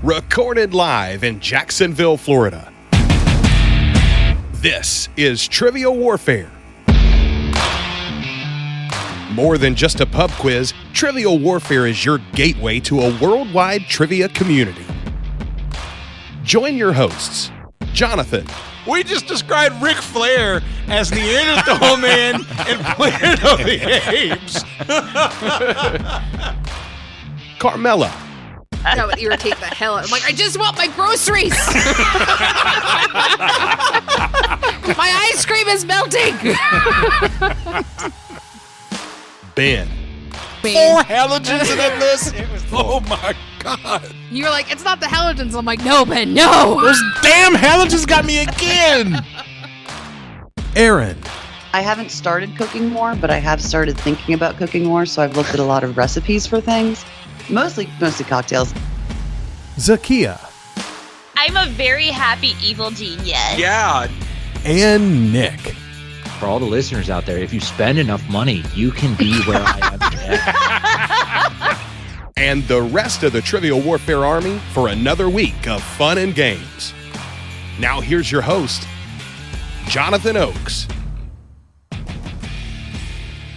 recorded live in Jacksonville, Florida. This is Trivial Warfare. More than just a pub quiz, Trivial Warfare is your gateway to a worldwide trivia community. Join your hosts, Jonathan. We just described Ric Flair as Neanderthal Man and Planet of the Apes. Carmela. That would irritate the hell out. I'm like, I just want my groceries. My ice cream is melting. Ben. 4 halogens in that list? Oh my God. You're like, it's not the halogens. I'm like, no, Ben, no. Those damn halogens got me again. Aaron. I haven't started cooking more, but I have started thinking about cooking more, so I've looked at a lot of recipes for things. Mostly cocktails. Zakia. I'm a very happy evil genius. Yeah. And Nick. For all the listeners out there, if you spend enough money, you can be where I am today. And the rest of the Trivial Warfare Army for another week of fun and games. Now here's your host, Jonathan Oakes.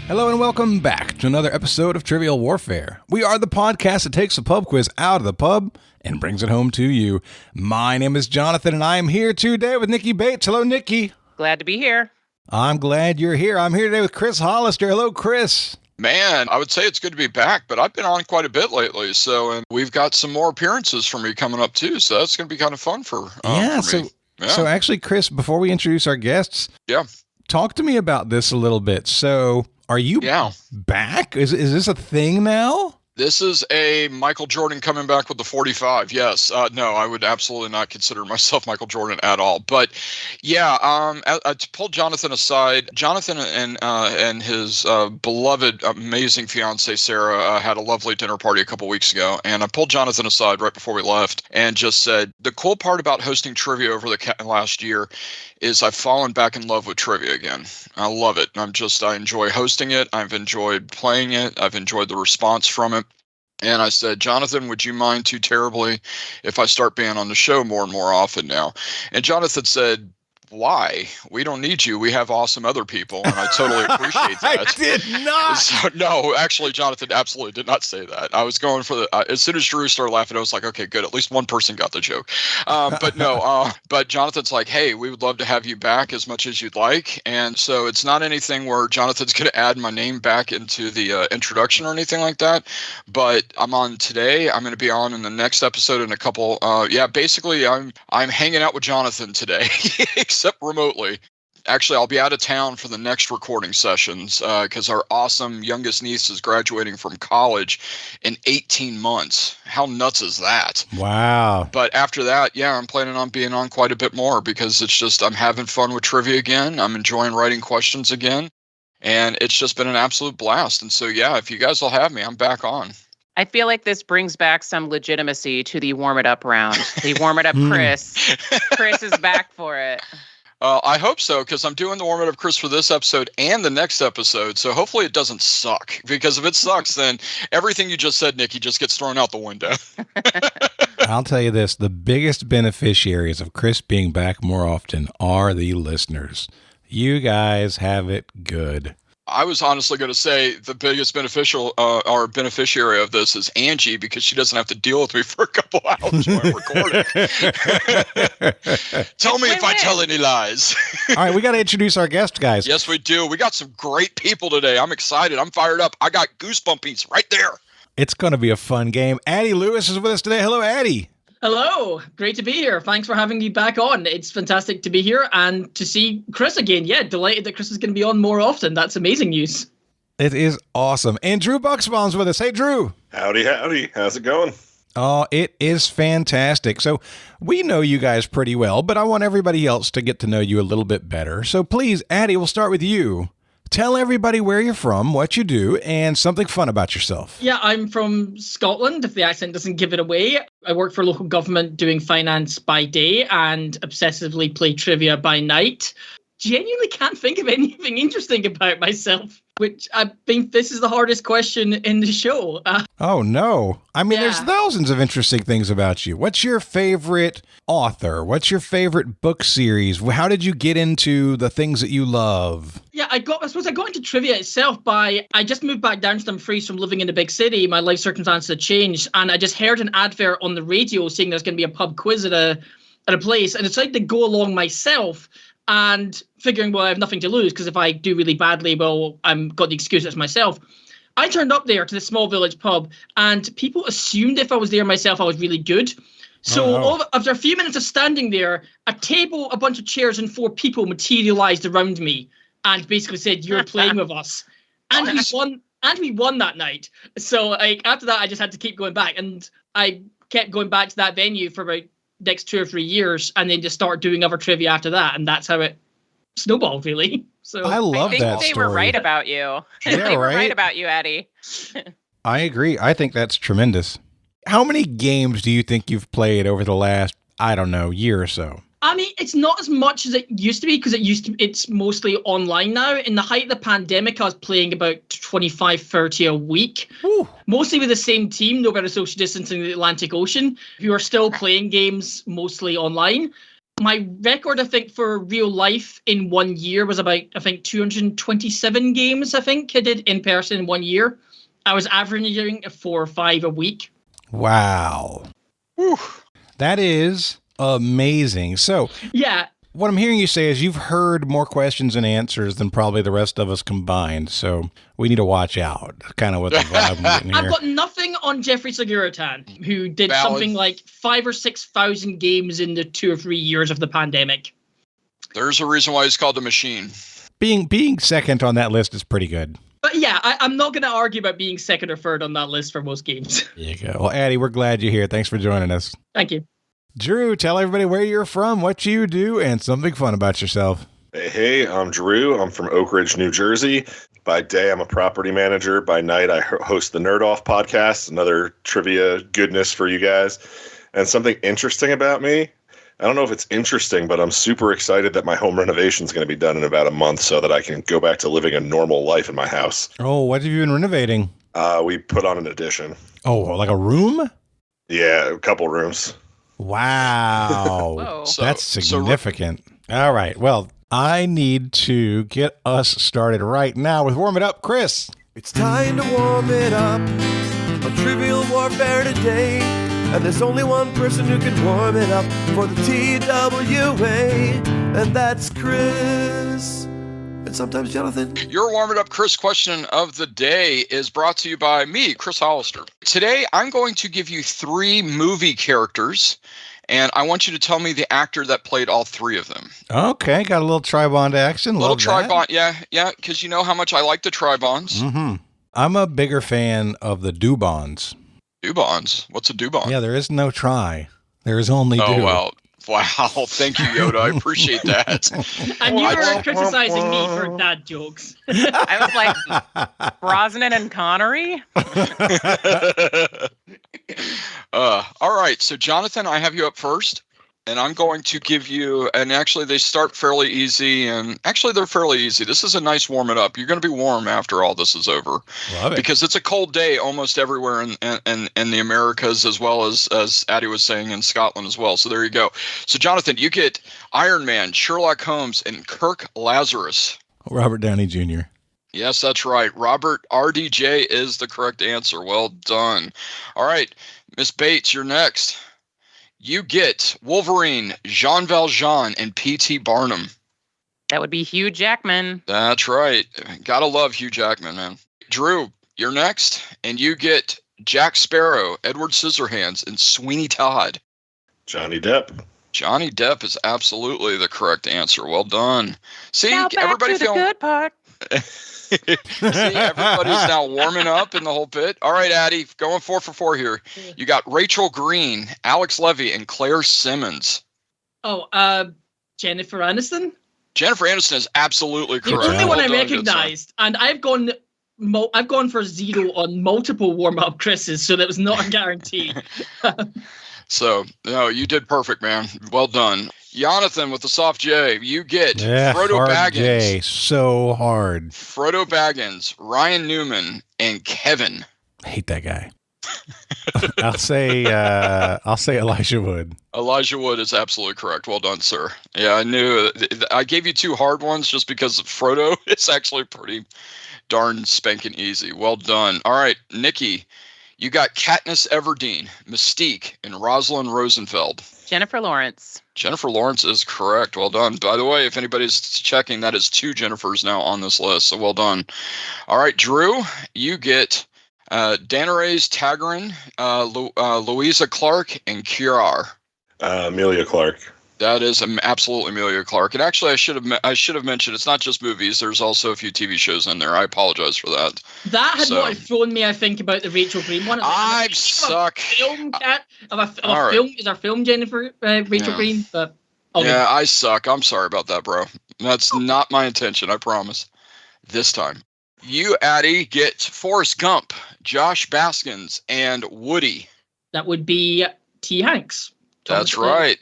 Hello and welcome back to another episode of Trivial Warfare. We are the podcast that takes the pub quiz out of the pub and brings it home to you. My name is Jonathan and I am here today with Nikki Bates. Hello, Nikki. Glad to be here. I'm glad you're here. I'm here today with Chris Hollister. Hello, Chris. Man, I would say it's good to be back, but I've been on quite a bit lately, and we've got some more appearances for me coming up too, so that's going to be kind of fun for me. So actually, Chris, before we introduce our guests, talk to me about this a little bit. So, are you back? Is this a thing now? This is a Michael Jordan coming back with the 45. Yes. No, I would absolutely not consider myself Michael Jordan at all. But yeah, I pulled Jonathan aside. Jonathan and his beloved, amazing fiance, Sarah, had a lovely dinner party a couple weeks ago. And I pulled Jonathan aside right before we left and just said, the cool part about hosting trivia over the last year is I've fallen back in love with trivia again. I love it. I enjoy hosting it. I've enjoyed playing it. I've enjoyed the response from it. And I said, Jonathan, would you mind too terribly if I start being on the show more and more often now? And Jonathan said, why? We don't need you. We have awesome other people. And I totally appreciate that. I did not. So, no, actually, Jonathan absolutely did not say that. I was going for as soon as Drew started laughing, I was like, okay, good. At least one person got the joke. But Jonathan's like, hey, we would love to have you back as much as you'd like. And so it's not anything where Jonathan's going to add my name back into the introduction or anything like that. But I'm on today. I'm going to be on in the next episode in a couple. Basically, I'm hanging out with Jonathan today. Except remotely. Actually, I'll be out of town for the next recording sessions because our awesome youngest niece is graduating from college in 18 months. How nuts is that? Wow. But after that, I'm planning on being on quite a bit more because it's just I'm having fun with trivia again. I'm enjoying writing questions again. And it's just been an absolute blast. And so, if you guys will have me, I'm back on. I feel like this brings back some legitimacy to the Warm It Up round. The Warm It Up Chris. Chris is back for it. I hope so, because I'm doing the Warm It Up Chris for this episode and the next episode, so hopefully it doesn't suck. Because if it sucks, then everything you just said, Nikki, just gets thrown out the window. I'll tell you this, the biggest beneficiaries of Chris being back more often are the listeners. You guys have it good. I was honestly going to say the biggest beneficiary of this is Angie because she doesn't have to deal with me for a couple hours while I'm recording. Tell me if I tell any lies. All right, we got to introduce our guest, guys. Yes, we do. We got some great people today. I'm excited. I'm fired up. I got goosebumpies right there. It's going to be a fun game. Addy Lewis is with us today. Hello, Addy. Hello, great to be here. Thanks for having me back on. It's fantastic to be here and to see Chris again. Yeah, delighted that Chris is going to be on more often. That's amazing news. It is awesome. And Drew Buxbaum's with us. Hey, Drew. Howdy, howdy. How's it going? Oh, it is fantastic. So we know you guys pretty well, but I want everybody else to get to know you a little bit better. So please, Addy, we'll start with you. Tell everybody where you're from, what you do, and something fun about yourself. Yeah, I'm from Scotland, if the accent doesn't give it away. I work for local government doing finance by day and obsessively play trivia by night. genuinely can't think of anything interesting about myself, which I think this is the hardest question in the show. Oh, no. I mean, there's Yeah. thousands of interesting things about you. What's your favorite author? What's your favorite book series? How did you get into the things that you love? Yeah, I suppose I got into trivia itself I just moved back down to Dumfries from living in a big city. My life circumstances had changed, and I just heard an advert on the radio saying there's going to be a pub quiz at a place, and I decided to go along myself, and figuring, well, I have nothing to lose, because if I do really badly, well, I've got the excuse as myself. I turned up there to the small village pub, and people assumed if I was there myself, I was really good. So after a few minutes of standing there, a table, a bunch of chairs, and 4 people materialized around me and basically said, "You're playing with us." And we won that night. So after that, I just had to keep going back. And I kept going back to that venue for about next 2 or 3 years, and then just start doing other trivia after that. And that's how it snowballed, really. So I love that I think they were right about you. Yeah, They were right? right about you, Addy. I agree. I think that's tremendous. How many games do you think you've played over the last, I don't know, year or so? I mean, it's not as much as it used to be, because it's mostly online now. In the height of the pandemic, I was playing about 25, 30 a week, mostly with the same team, no better social distancing in the Atlantic Ocean, who are still playing games mostly online. My record, I think, for real life in 1 year was about, 227 games, I did in person in 1 year. I was averaging 4 or 5 a week. Wow. Whew. That is amazing. So, yeah, what I'm hearing you say is you've heard more questions and answers than probably the rest of us combined. So we need to watch out. That's kind of what the vibe I'm getting here. I've got nothing on Jeffrey Seguratan, who did Valid. something like 5,000 or 6,000 games in the 2 or 3 years of the pandemic. There's a reason why he's called the Machine. Being second on that list is pretty good. But yeah, I'm not going to argue about being second or third on that list for most games. There you go. Well, Addy, we're glad you're here. Thanks for joining us. Thank you. Drew, tell everybody where you're from, what you do, and something fun about yourself. Hey, I'm Drew. I'm from Oak Ridge, New Jersey. By day, I'm a property manager. By night, I host the Nerd Off podcast, another trivia goodness for you guys. And something interesting about me, I don't know if it's interesting, but I'm super excited that my home renovation is going to be done in about a month so that I can go back to living a normal life in my house. Oh, what have you been renovating? We put on an addition. Oh, like a room? Yeah, a couple rooms. Wow. Whoa. That's significant. All right. Well, I need to get us started right now with Warm It Up, Chris. It's time to warm it up on Trivial Warfare today. And there's only one person who can warm it up for the TWA, and that's Chris. And sometimes Jonathan. Your Warm It Up Chris question of the day is brought to you by me, Chris Hollister. Today, I'm going to give you 3 movie characters, and I want you to tell me the actor that played all 3 of them. Okay, got a little tri-bond action. Little Love that. tri-bond, yeah, because you know how much I like the tri-bonds. Mm-hmm. I'm a bigger fan of the do-bonds. Do-bonds? What's a do-bond? Yeah, there is no try. There is only do. Oh, well. Wow, thank you, Yoda. I appreciate that. And you were criticizing me for dad jokes. I was like, Brosnan and Connery? All right, so Jonathan, I have you up first, and I'm going to give you, and actually they start fairly easy, and actually they're fairly easy. This is a nice warm it up. You're going to be warm after all this is over. Love it. Because it's a cold day almost everywhere in the Americas, as well as Addy was saying, in Scotland as well. So there you go. So Jonathan, you get Iron Man, Sherlock Holmes, and Kirk Lazarus. Robert Downey Jr. Yes, that's right. Robert RDJ is the correct answer. Well done. All right, Miss Bates, you're next. You get Wolverine, Jean Valjean, and P.T. Barnum. That would be Hugh Jackman. That's right. Gotta love Hugh Jackman, man. Drew, you're next, and you get Jack Sparrow, Edward Scissorhands, and Sweeney Todd. Johnny Depp. Johnny Depp is absolutely the correct answer. Well done. See, Now back everybody to the feeling good part. See, everybody's now warming up in the whole bit. All right, Addy, going 4 for 4 here. You got Rachel Green, Alex Levy, and Claire Simmons. Oh, Jennifer Aniston? Jennifer Aniston is absolutely The correct. only one I Well done, good recognized, and I've gone for 0 on multiple warm-up Chris's, so that was not a guarantee. So, no, you did perfect, man. Well done. Jonathan with the soft J. You get Frodo hard Baggins. J, so hard. Frodo Baggins, Ryan Newman, and Kevin. I hate that guy. I'll say Elijah Wood. Elijah Wood is absolutely correct. Well done, sir. Yeah, I knew. I gave you 2 hard ones just because Frodo is actually pretty darn spanking easy. Well done. All right, Nikki, you got Katniss Everdeen, Mystique, and Rosalind Rosenfeld. Jennifer Lawrence. Jennifer Lawrence is correct. Well done. By the way, if anybody's checking, that is 2 Jennifers now on this list. So well done. All right, Drew, you get Daenerys Targaryen, Louisa Clark, and Kiar. Amelia Clark. That is absolutely Amelia Clark. And actually, I should have mentioned it's not just movies. There's also a few TV shows in there. I apologize for that. That had what had thrown me, I think, about the Rachel Green one. I suck. Is our film Jennifer Rachel Green? But yeah, I suck. I'm sorry about that, bro. That's not my intention. I promise. This time. You, Addie, get Forrest Gump, Josh Baskins, and Woody. That would be T. Hanks. That's right.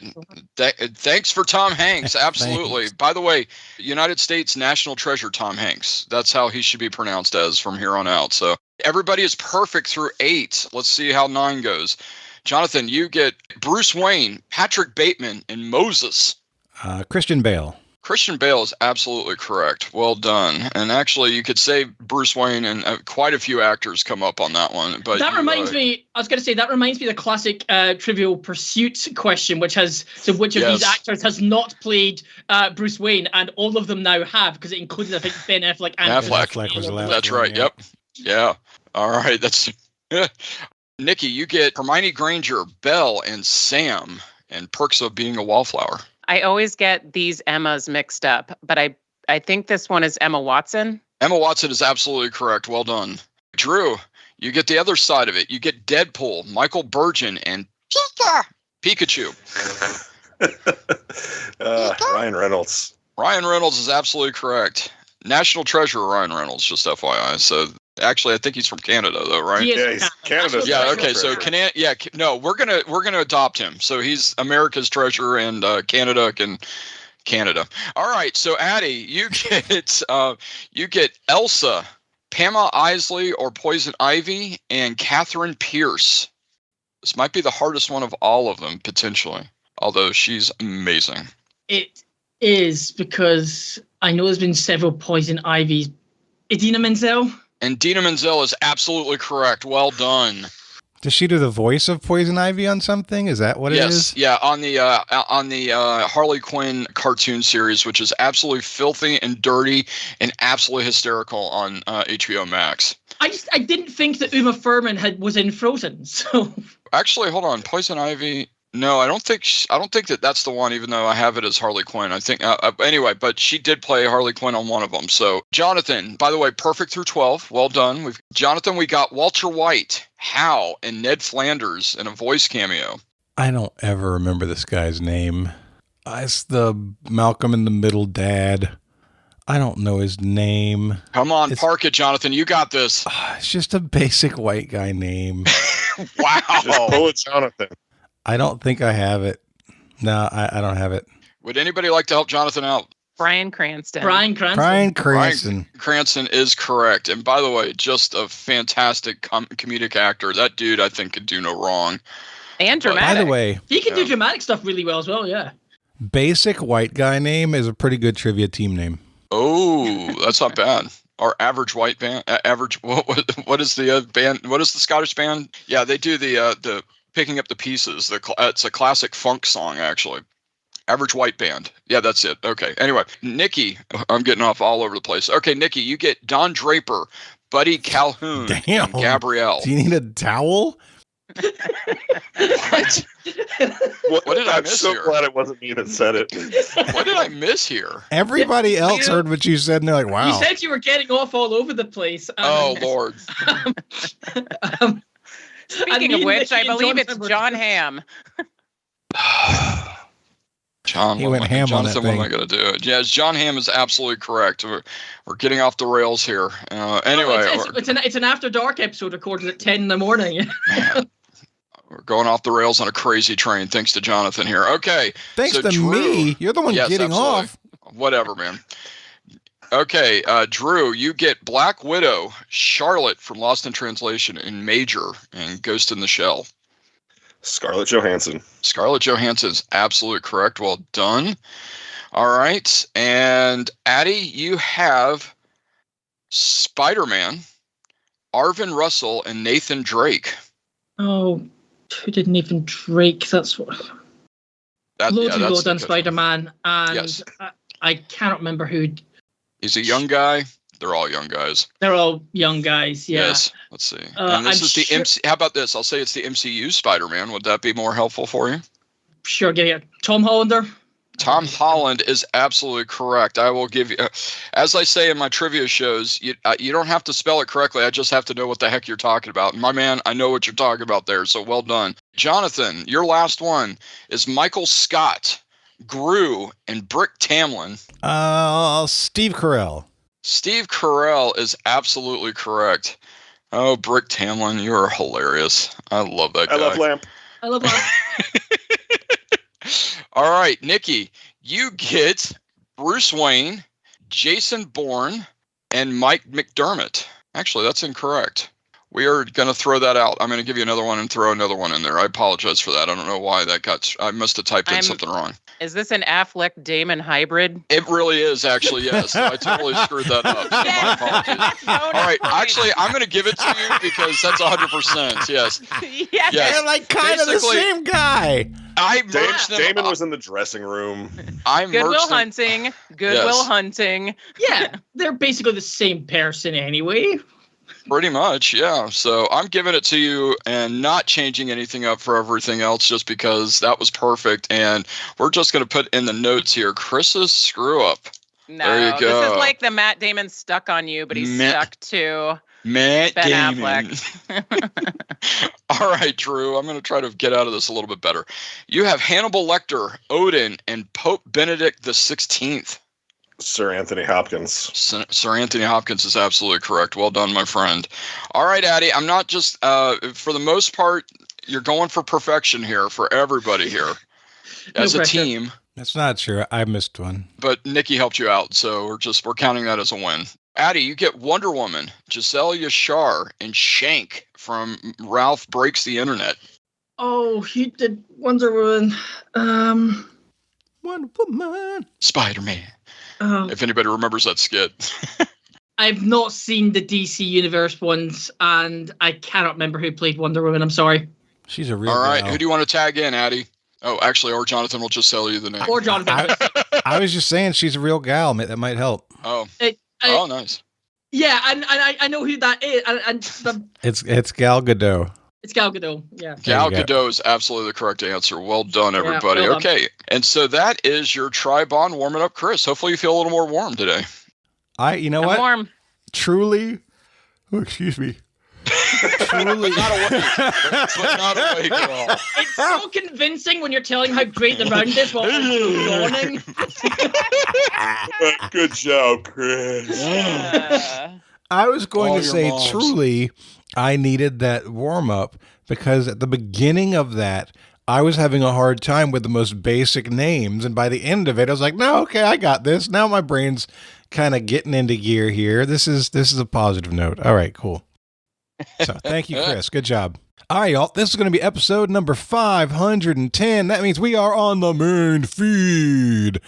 Thanks for Tom Hanks. Absolutely. By the way, United States National Treasure Tom Hanks. That's how he should be pronounced as from here on out. So everybody is perfect through 8. Let's see how 9 goes. Jonathan, you get Bruce Wayne, Patrick Bateman, and Moses. Christian Bale. Christian Bale is absolutely correct. Well done. And actually, you could say Bruce Wayne, and quite a few actors come up on that one. But that reminds me. I was going to say that reminds me of the classic Trivial Pursuit question, which has which of these actors has not played Bruce Wayne, and all of them now have, because it included, I think, Ben Affleck and Affleck was the last. That's right. Yep. Yeah. All right. That's Nikki. You get Hermione Granger, Belle, and Sam, and Perks of Being a Wallflower. I always get these Emmas mixed up, but I think this one is Emma Watson. Emma Watson is absolutely correct. Well done. Drew, you get the other side of it. You get Deadpool, Michael Burgeon, and Pikachu. Ryan Reynolds. Ryan Reynolds is absolutely correct. National Treasure Ryan Reynolds, just FYI. So actually, I think he's from Canada, though, right? Yeah, he's Canada. Yeah. Okay. So we're gonna adopt him. So he's America's treasure, and Canada can Canada. All right. So Addie, you get Elsa, Pamela Isley, or Poison Ivy, and Catherine Pierce. This might be the hardest one of all of them potentially, although she's amazing. It is, because I know there's been several Poison Ivies. Idina Menzel. And Dina Menzel is absolutely correct. Well done. Does she do the voice of Poison Ivy on something? Is that what it is? Yes. Yeah. On the Harley Quinn cartoon series, which is absolutely filthy and dirty and absolutely hysterical on HBO Max. I didn't think that Uma Thurman was in Frozen. So actually, hold on. Poison Ivy. No, I don't think that's the one, even though I have it as Harley Quinn. I think anyway, but she did play Harley Quinn on one of them. So Jonathan, by the way, perfect through 12. Well done. Jonathan, we got Walter White, Hal, and Ned Flanders in a voice cameo. I don't ever remember this guy's name. It's the Malcolm in the Middle dad. I don't know his name. Come on, park it, Jonathan. You got this. It's just a basic white guy name. Wow. Just pull it, Jonathan. I don't think I have it. No, I don't have it. Would anybody like to help Jonathan out? Bryan Cranston. Bryan Cranston. Bryan Cranston. Bryan Cranston is correct. And by the way, just a fantastic comedic actor. That dude, I think, could do no wrong. And dramatic. By the way, he can do dramatic stuff really well as well, yeah. Basic white guy name is a pretty good trivia team name. Oh, that's not bad. Our average white band. What is the band? What is the Scottish band? Yeah, they do the Picking Up the Pieces. It's a classic funk song, actually. Average White Band. Yeah, that's it. Okay. Anyway, Nikki, I'm getting off all over the place. Okay, Nikki, you get Don Draper, Buddy Calhoun, and Gabrielle. Do you need a towel? What? What did I miss here? I'm so glad it wasn't me that said it. What did I miss here? Everybody else heard what you said, and they're like, wow. You said you were getting off all over the place. Oh, Lord. Speaking of which, I believe it's John Hamm. John, he went ham on that thing. What am I going to do? Yes, John Hamm is absolutely correct. We're getting off the rails here. Anyway. It's an After Dark episode recorded at 10 in the morning. We're going off the rails on a crazy train, thanks to Jonathan here. Okay. Thanks so to Drew, me. You're the one getting absolutely. off. Whatever, man. Okay, Drew, you get Black Widow, Charlotte from Lost in Translation in Major, and Ghost in the Shell. Scarlett Johansson. Scarlett Johansson's absolutely correct. Well done. All right. And Addy, you have Spider-Man, Arvin Russell, and Nathan Drake. Oh, who did Nathan Drake? That's what. Loads of people done Spider-Man, and yes. I cannot remember who. He's a young guy. They're all young guys. They're all young guys, yeah. Yes. Let's see. And this is the MC. How about this? I'll say it's the MCU Spider-Man. Would that be more helpful for you? Sure. Give it. Tom Hollander. Tom Holland is absolutely correct. I will give you, as I say in my trivia shows, you don't have to spell it correctly. I just have to know what the heck you're talking about. And my man, I know what you're talking about there. So well done. Jonathan, your last one is Michael Scott, Gru, and Brick Tamlin. Steve Carell. Steve Carell is absolutely correct. Oh, Brick Tamlin, you are hilarious. I love that guy. I love Lamp. I love Lamp. All right, Nikki, you get Bruce Wayne, Jason Bourne, and Mike McDermott. Actually, that's incorrect. We are going to throw that out. I'm going to give you another one and throw another one in there. I apologize for that. I don't know why that got... I must have typed in something wrong. Is this an Affleck-Damon hybrid? It really is, actually, yes. I totally screwed that up. So my apologies. All right, actually, I'm going to give it to you because that's 100%, yes. Yes. They're like kind of the same guy. I merged them. Damon was in the dressing room. Goodwill Hunting. Goodwill Hunting. Yeah, they're basically the same person anyway. Pretty much, yeah. So I'm giving it to you and not changing anything up for everything else just because that was perfect. And we're just going to put in the notes here, Chris's screw up. No, there you go. This is like the Matt Damon stuck on you, but he's stuck to Matt Ben Damon. Affleck. All right, Drew, I'm going to try to get out of this a little bit better. You have Hannibal Lecter, Odin, and Pope Benedict XVI. Sir Anthony Hopkins. Sir Anthony Hopkins is absolutely correct. Well done, my friend. All right, Addy, I'm not just, for the most part, you're going for perfection here for everybody here as a team. That's not true. I missed one. But Nikki helped you out, so we're counting that as a win. Addy, you get Wonder Woman, Giselle Yashar, and Shank from Ralph Breaks the Internet. Oh, he did Wonder Woman. Wonder Woman. Spider-Man. If anybody remembers that skit. I've not seen the DC Universe ones, and I cannot remember who played Wonder Woman. I'm sorry. She's a real All right, gal. who do you want to tag in, Addy? Oh, actually, or Jonathan will just tell you the name. Or Jonathan. I was just saying she's a real gal. That might help. Oh, nice. Yeah, and I know who that is. It's Gal Gadot. It's Gal Gadot, yeah. Gal Gadot is absolutely the correct answer. Well done, everybody. Well done. Okay, and so that is your Tri-Bond warming up, Chris. Hopefully you feel a little more warm today. You know what? Warm. Truly, excuse me. Truly. Not awake, but not awake at all. It's so convincing when you're telling how great the round is while I'm yawning. Good job, Chris. I was going All to your say, moms. truly, I needed that warm-up because at the beginning of that, I was having a hard time with the most basic names, and by the end of it, I was like, no, okay, I got this. Now my brain's kind of getting into gear here. This is a positive note. All right, cool. So thank you, Chris. Good job. All right, y'all. This is going to be episode number 510. That means we are on the main feed.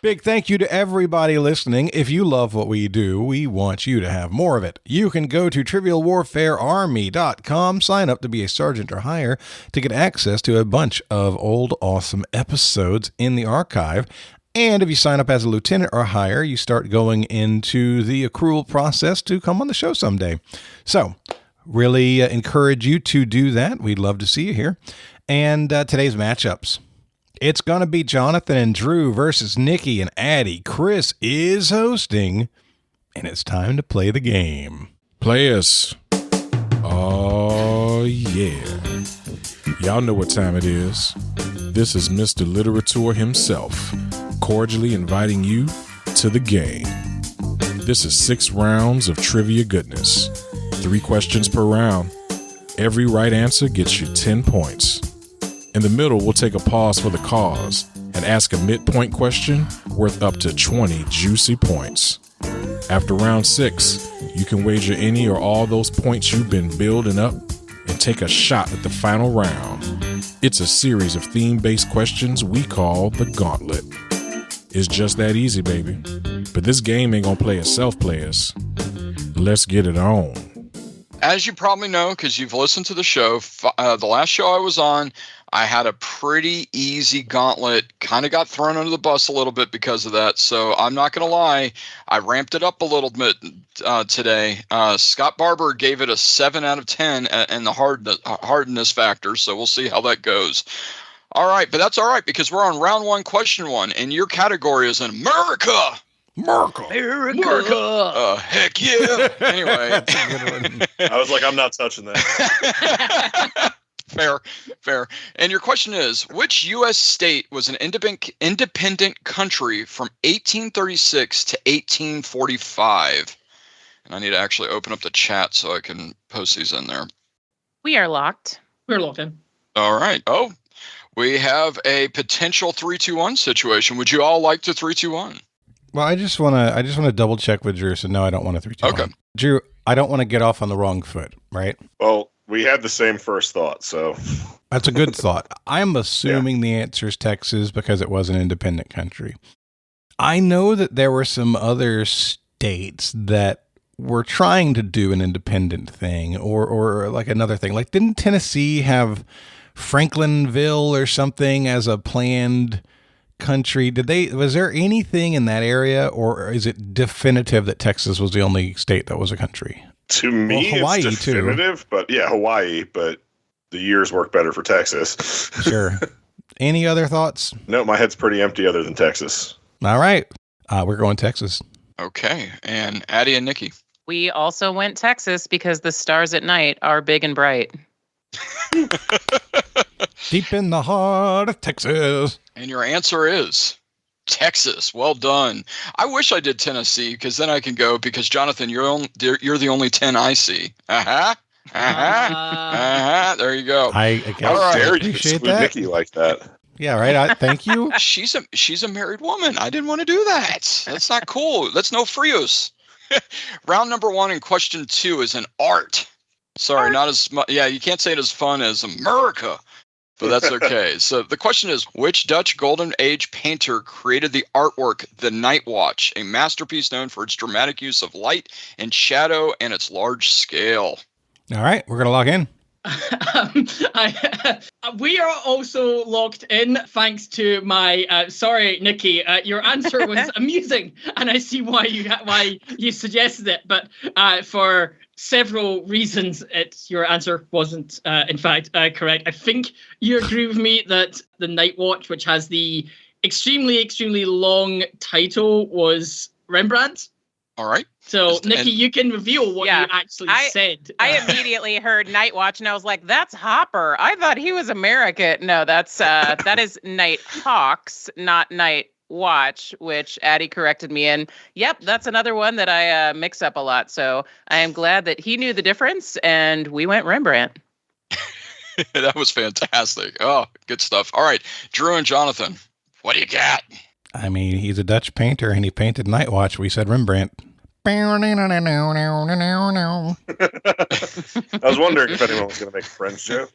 Big thank you to everybody listening. If you love what we do, we want you to have more of it. You can go to trivialwarfarearmy.com, sign up to be a sergeant or higher to get access to a bunch of old awesome episodes in the archive. And if you sign up as a lieutenant or higher, you start going into the accrual process to come on the show someday. So, really encourage you to do that. We'd love to see you here. And today's matchups. It's going to be Jonathan and Drew versus Nikki and Addy. Chris is hosting, and it's time to play the game. Players. Oh, yeah. Y'all know what time it is. This is Mr. Literature himself, cordially inviting you to the game. This is 6 rounds of trivia goodness. 3 questions per round. Every right answer gets you 10 points. In the middle, we'll take a pause for the cause and ask a midpoint question worth up to 20 juicy points. After round 6, you can wager any or all those points you've been building up and take a shot at the final round. It's a series of theme-based questions we call the Gauntlet. It's just that easy, baby. But this game ain't gonna play itself, players. Let's get it on. As you probably know, because you've listened to the show, the last show I was on, I had a pretty easy gauntlet. Kind of got thrown under the bus a little bit because of that. So I'm not going to lie. I ramped it up a little bit today. Scott Barber gave it a 7 out of 10 and the hardness factor. So we'll see how that goes. All right. But that's all right because we're on round 1, question 1. And your category is in America. America. Heck yeah. Anyway. That's a good one. I was like, I'm not touching that. Fair. And your question is, which U.S. state was an independent country from 1836 to 1845? And I need to actually open up the chat so I can post these in there. We are locked. We're locked in. All right. Oh, we have a potential 3-2-1 situation. Would you all like to 3-2-1? Well, I just want to double check with Drew. So no, I don't want to 3-2-1. Okay. Drew, I don't want to get off on the wrong foot, right? Well, we had the same first thought, so. That's a good thought. I'm assuming the answer is Texas because it was an independent country. I know that there were some other states that were trying to do an independent thing or like another thing. Like, didn't Tennessee have Franklinville or something as a planned country? Was there anything in that area, or is it definitive that Texas was the only state that was a country? To me, Hawaii, it's definitive, but yeah, Hawaii, but the years work better for Texas. Sure. Any other thoughts? No, my head's pretty empty other than Texas. All right. We're going Texas. Okay. And Addy and Nikki. We also went Texas because the stars at night are big and bright. Deep in the heart of Texas. And your answer is Texas. Well done. I wish I did Tennessee because then I can go because Jonathan, you're the only 10 I see. There you go. I dare you exclude Nikki like that. Yeah, right. Thank you. She's a married woman. I didn't want to do that. That's not cool. That's no frios. Round number 1 and question 2 is an art. Sorry, not as much. Yeah, you can't say it as fun as America. But that's okay. So the question is, which Dutch Golden Age painter created the artwork The Night Watch, a masterpiece known for its dramatic use of light and shadow and its large scale? All right, we're going to log in. We are also locked in thanks to my sorry, Nikki, your answer was amusing and I see why you suggested it, but for several reasons your answer wasn't in fact correct. I think you agree with me that The Night Watch, which has the extremely long title, was Rembrandt. All right. So, Nikki, you can reveal what you actually said. I immediately heard Night Watch, and I was like, that's Hopper. I thought he was American. No, that is Night Hawks, not Night Watch, which Addy corrected me in. Yep, that's another one that I mix up a lot. So I am glad that he knew the difference, and we went Rembrandt. That was fantastic. Oh, good stuff. All right, Drew and Jonathan, what do you got? I mean, he's a Dutch painter, and he painted Night Watch. We said Rembrandt. I was wondering if anyone was going to make a Friends joke.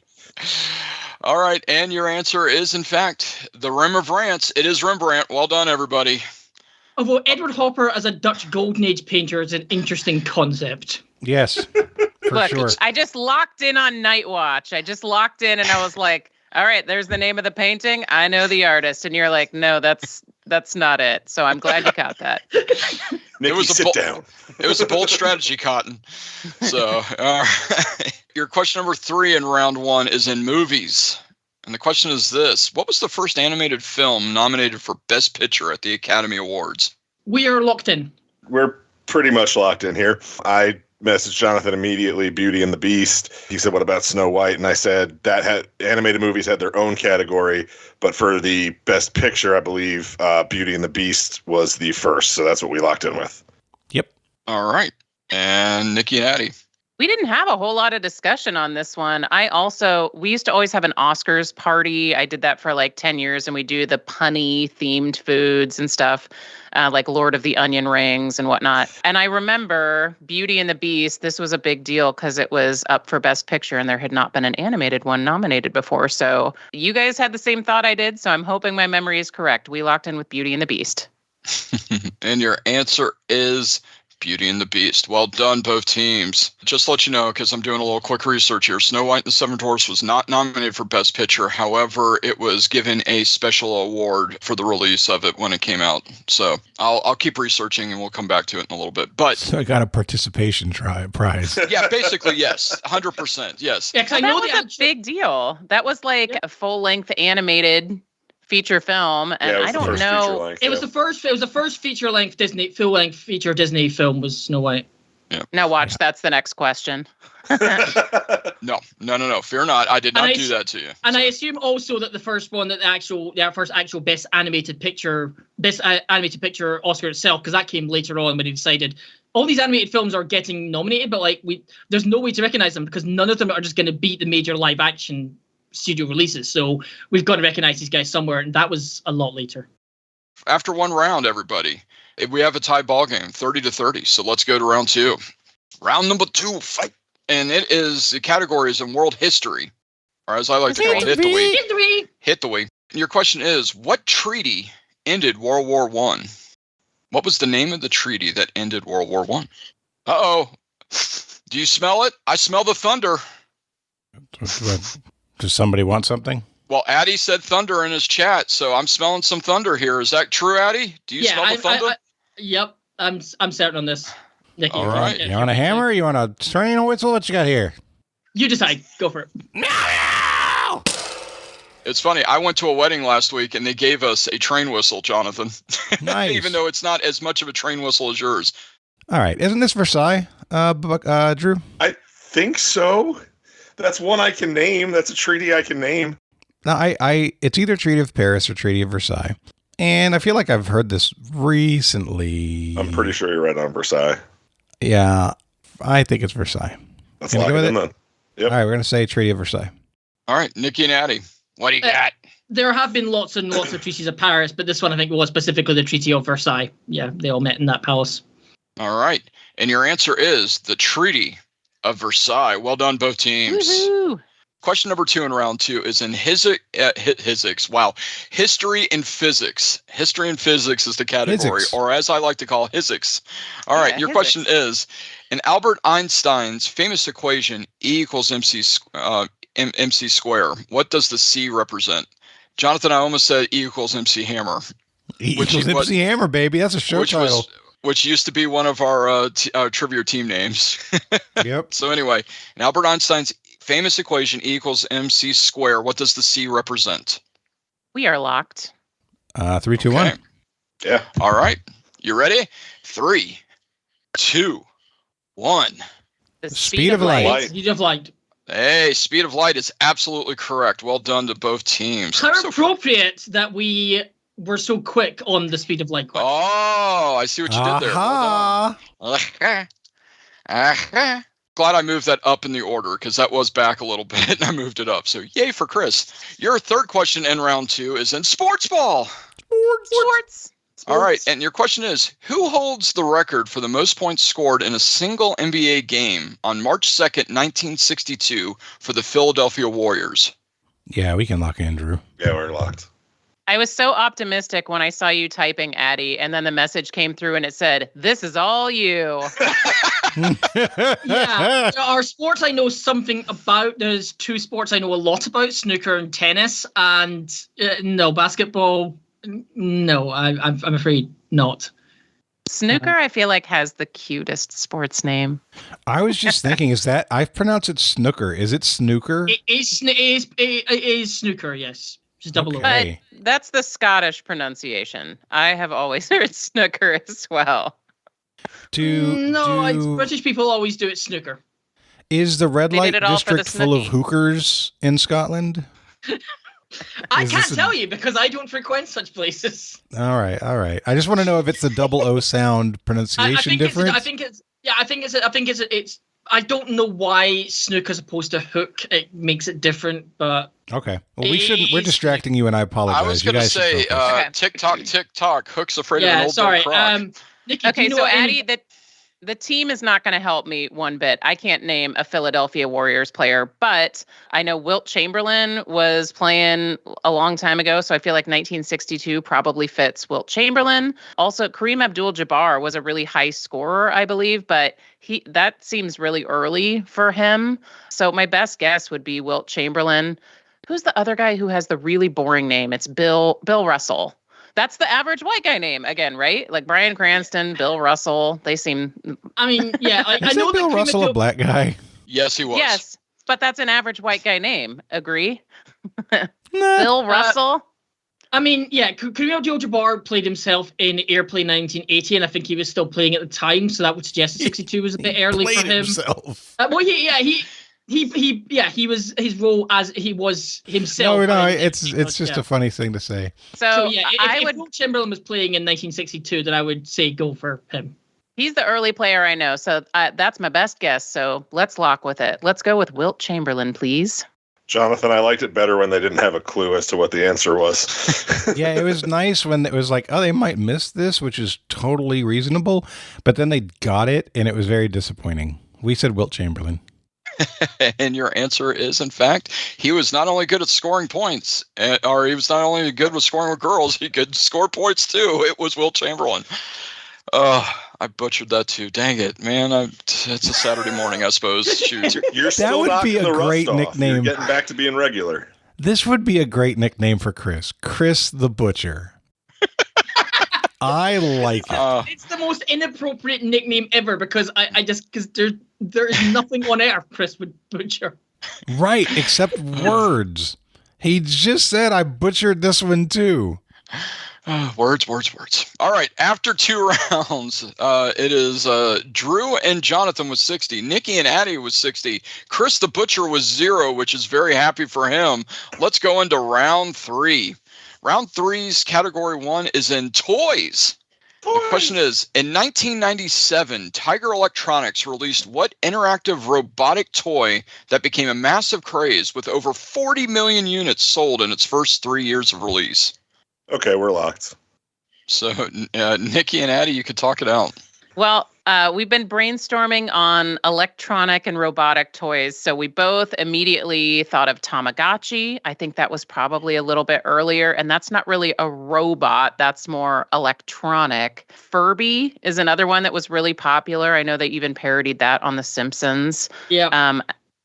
All right, and your answer is, in fact, the Rembrandt. It is Rembrandt. Well done, everybody. Although Edward Hopper as a Dutch Golden Age painter is an interesting concept. Yes, for sure. I just locked in on Night Watch. I just locked in, and I was like, all right, there's the name of the painting. I know the artist. And you're like, no, that's not it. So I'm glad you caught that. Nikki, sit down. It was a bold strategy, Cotton. So your question number 3 in round 1 is in movies. And the question is this. What was the first animated film nominated for Best Picture at the Academy Awards? We are locked in. We're pretty much locked in here. I messaged Jonathan immediately, Beauty and the Beast. He said, what about Snow White? And I said that animated movies had their own category, but for the Best Picture, I believe Beauty and the Beast was the first. So that's what we locked in with. Yep. All right. And Nikki and Addy. We didn't have a whole lot of discussion on this one. We used to always have an Oscars party. I did that for like 10 years, and we do the punny themed foods and stuff, like Lord of the Onion Rings and whatnot. And I remember Beauty and the Beast. This was a big deal because it was up for Best Picture, and there had not been an animated one nominated before. So you guys had the same thought I did, so I'm hoping my memory is correct. We locked in with Beauty and the Beast. And your answer is Beauty and the Beast. Well done, both teams. Just to let you know, because I'm doing a little quick research here, Snow White and the Seven Dwarfs was not nominated for Best Picture. However, it was given a special award for the release of it when it came out. So I'll keep researching, and we'll come back to it in a little bit. But so I got a participation prize. Yeah, basically, yes. 100%, yes. Yeah, because that was a big deal. That was like a full-length animated feature film, and I don't know. It was the first feature-length full-length feature Disney film was Snow White. Yeah. Now watch, that's the next question. No. Fear not. I did not do that to you. And I assume also that the first one, that the first actual best animated picture Oscar itself, because that came later on when he decided all these animated films are getting nominated, but like there's no way to recognize them because none of them are just going to beat the major live action studio releases. So we've got to recognize these guys somewhere, and that was a lot later. After one round, everybody, we have a tie ball game, 30-30. So let's go to round 2. Round number 2, fight. And the category is in world history, or as I like to call it, hit the week. Hit the week. And your question is, what treaty ended World War I? What was the name of the treaty that ended World War I? Uh-oh. Do you smell it? I smell the thunder. Does somebody want something? Well, Addy said thunder in his chat, so I'm smelling some thunder here. Is that true, Addy? Do you smell the thunder? Yep, I'm certain on this. Nikki, all right. You want a hammer? You want a train or whistle? What you got here? You decide. Go for it. No! It's funny. I went to a wedding last week, and they gave us a train whistle, Jonathan. Nice. Even though it's not as much of a train whistle as yours. All right. Isn't this Versailles, Drew? I think so. That's one I can name. That's a treaty I can name. No, it's either Treaty of Paris or Treaty of Versailles. And I feel like I've heard this recently. I'm pretty sure you're right on Versailles. Yeah, I think it's Versailles. Let's lock it in then. Yep. All right, we're going to say Treaty of Versailles. All right, Nikki and Addy, what do you got? There have been lots and lots of treaties of Paris, but this one I think was specifically the Treaty of Versailles. Yeah, they all met in that palace. All right, and your answer is the Treaty of Versailles. Well done, both teams. Woo-hoo. Question number 2 in round 2 is in physics. Wow. History and physics. History and physics is the category, or as I like to call physics. All right. Your question is, in Albert Einstein's famous equation, E equals MC square, what does the C represent? Jonathan, I almost said E equals MC Hammer. E equals MC Hammer, baby. That's a show title. Which used to be one of our trivia team names. Yep. So anyway, in Albert Einstein's famous equation, E equals MC square, what does the C represent? We are locked. 3, 2, 1. Yeah. All right. You ready? 3, 2, 1. The speed of light. Speed of light. Hey, speed of light is absolutely correct. Well done to both teams. How appropriate that we were so quick on the speed of light question. Oh, I see what you did there. Well done. Glad I moved that up in the order because that was back a little bit and I moved it up. So yay for Chris. Your third question in round 2 is in sports ball. Sports. All right. And your question is, who holds the record for the most points scored in a single NBA game on March 2nd, 1962 for the Philadelphia Warriors? Yeah, we can lock in, Drew. Yeah, we're locked. I was so optimistic when I saw you typing Addy, and then the message came through and it said, "This is all you." Yeah, there are sports I know something about. There's 2 sports I know a lot about, snooker and tennis, and no, basketball, no, I'm afraid not. Snooker, I feel like, has the cutest sports name. I was just thinking, I pronounce it snooker. Is it snooker? It is snooker, yes. Just double okay. But that's the Scottish pronunciation. I have always heard snooker as well. British people always do it snooker. Is the red light district full of hookers in Scotland? I can't tell you because I don't frequent such places. All right. I just want to know if it's the double O sound pronunciation difference. I think it's I don't know why Snook as opposed to Hook, it makes it different, but... Okay. Well, we shouldn't. We're distracting you, and I apologize. I was going to say, tick tock. Hook's afraid of an old sorry. croc. Nikki, okay, so Addy, the team is not going to help me one bit. I can't name a Philadelphia Warriors player, but I know Wilt Chamberlain was playing a long time ago, so I feel like 1962 probably fits Wilt Chamberlain. Also, Kareem Abdul-Jabbar was a really high scorer, I believe, but that seems really early for him. So my best guess would be Wilt Chamberlain. Who's the other guy who has the really boring name? It's Bill Russell. That's the average white guy name again, right? Like Bryan Cranston, Bill Russell. They seem. I mean, yeah, I know Bill Russell a black guy. Yes, he was. Yes, but that's an average white guy name. Agree? Bill Russell. I mean, yeah, Kareem Abdul-Jabbar played himself in Airplane 1980, and I think he was still playing at the time, so that would suggest 62 was a bit early for him. Himself. He was his role as he was himself. No, it's just a funny thing to say. So yeah, if Wilt Chamberlain was playing in 1962, then I would say go for him. He's the early player I know, so that's my best guess. So let's lock with it. Let's go with Wilt Chamberlain, please. Jonathan, I liked it better when they didn't have a clue as to what the answer was. Yeah, it was nice when it was like, oh, they might miss this, which is totally reasonable. But then they got it, and it was very disappointing. We said Wilt Chamberlain. And your answer is, in fact, he was not only good at scoring points, or he was not only good with scoring with girls, he could score points too. It was Wilt Chamberlain. I butchered that too. Dang it, man. It's a Saturday morning, I suppose. Shoot. You're still would be knocking a the rust great off. nickname. You're getting back to being regular. This would be a great nickname for Chris. Chris the Butcher. I like it. It's the most inappropriate nickname ever because because there is nothing on earth Chris would butcher. Right, except words. He just said I butchered this one too. Words. All right, after 2 rounds, it is Drew and Jonathan with 60. Nikki and Addy was 60. Chris the Butcher was 0, which is very happy for him. Let's go into round 3. Round 3's category 1 is in toys. The question is, in 1997, Tiger Electronics released what interactive robotic toy that became a massive craze with over 40 million units sold in its first 3 years of release? Okay, we're locked. So, Nikki and Addy, you could talk it out. Well, we've been brainstorming on electronic and robotic toys. So we both immediately thought of Tamagotchi. I think that was probably a little bit earlier. And that's not really a robot. That's more electronic. Furby is another one that was really popular. I know they even parodied that on The Simpsons. Yeah.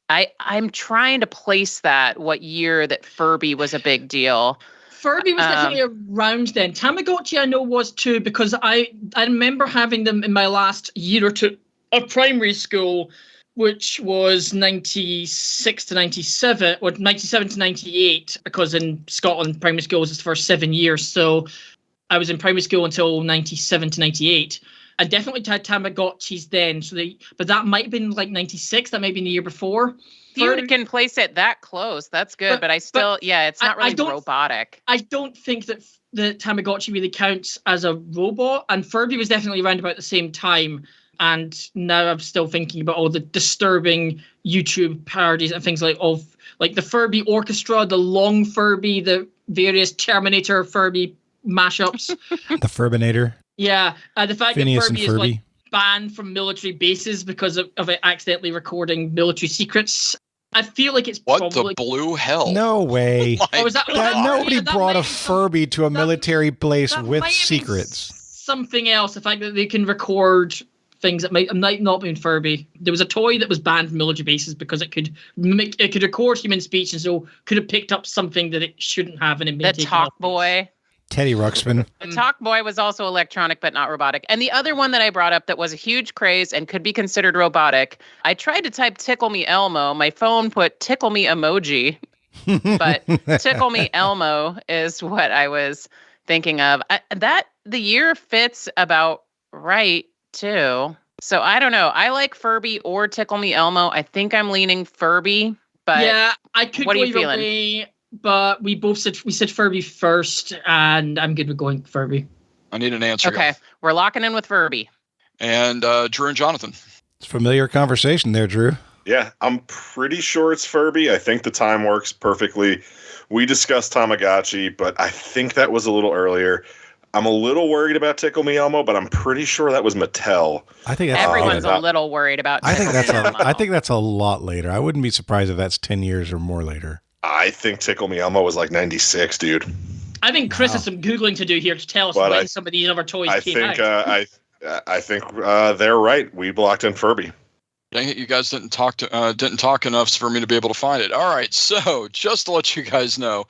I'm trying to place what year that Furby was a big deal. Furby was definitely around then. Tamagotchi I know was too because I remember having them in my last year or two of primary school, which was 96 to 97 or 97 to 98 because in Scotland primary school was the first 7 years. So I was in primary school until 97 to 98. I definitely had Tamagotchis then. But that might have been like 96. That might have been the year before. You can place it that close. That's good, but it's not really robotic. I don't think that the Tamagotchi really counts as a robot, and Furby was definitely around about the same time. And now I'm still thinking about all the disturbing YouTube parodies and things like the Furby Orchestra, the Long Furby, the various Terminator Furby mashups. The Furbinator. Yeah, the fact Phineas that Furby and Furby is banned from military bases because of it accidentally recording military secrets. I feel like it's the blue hell? No way. Nobody brought a Furby to a military place with secrets. Something else. The fact that they can record things that might not be Furby. There was a toy that was banned from military bases because it could record human speech and so could have picked up something that it shouldn't have and it made the Talk Boy. Teddy Ruxpin. The Talk Boy was also electronic, but not robotic. And the other one that I brought up that was a huge craze and could be considered robotic, I tried to type Tickle Me Elmo. My phone put Tickle Me Emoji, but Tickle Me Elmo is what I was thinking of. The year fits about right, too. So I don't know. I like Furby or Tickle Me Elmo. I think I'm leaning Furby, but yeah, I could what go are you either feeling? way. But we said Furby first, and I'm good with going Furby. I need an answer. Okay, we're locking in with Furby. And Drew and Jonathan. It's a familiar conversation there, Drew. Yeah, I'm pretty sure it's Furby. I think the time works perfectly. We discussed Tamagotchi, but I think that was a little earlier. I'm a little worried about Tickle Me Elmo, but I'm pretty sure that was Mattel. I think that's Everyone's a little worried about I think Tickle Me Elmo. I think that's a lot later. I wouldn't be surprised if that's 10 years or more later. I think Tickle Me Elmo was like 96, dude. I think Chris has some Googling to do here to tell us when some of these other toys came out. I think they're right. We blocked in Furby. Dang it, you guys didn't talk enough for me to be able to find it. All right, so just to let you guys know,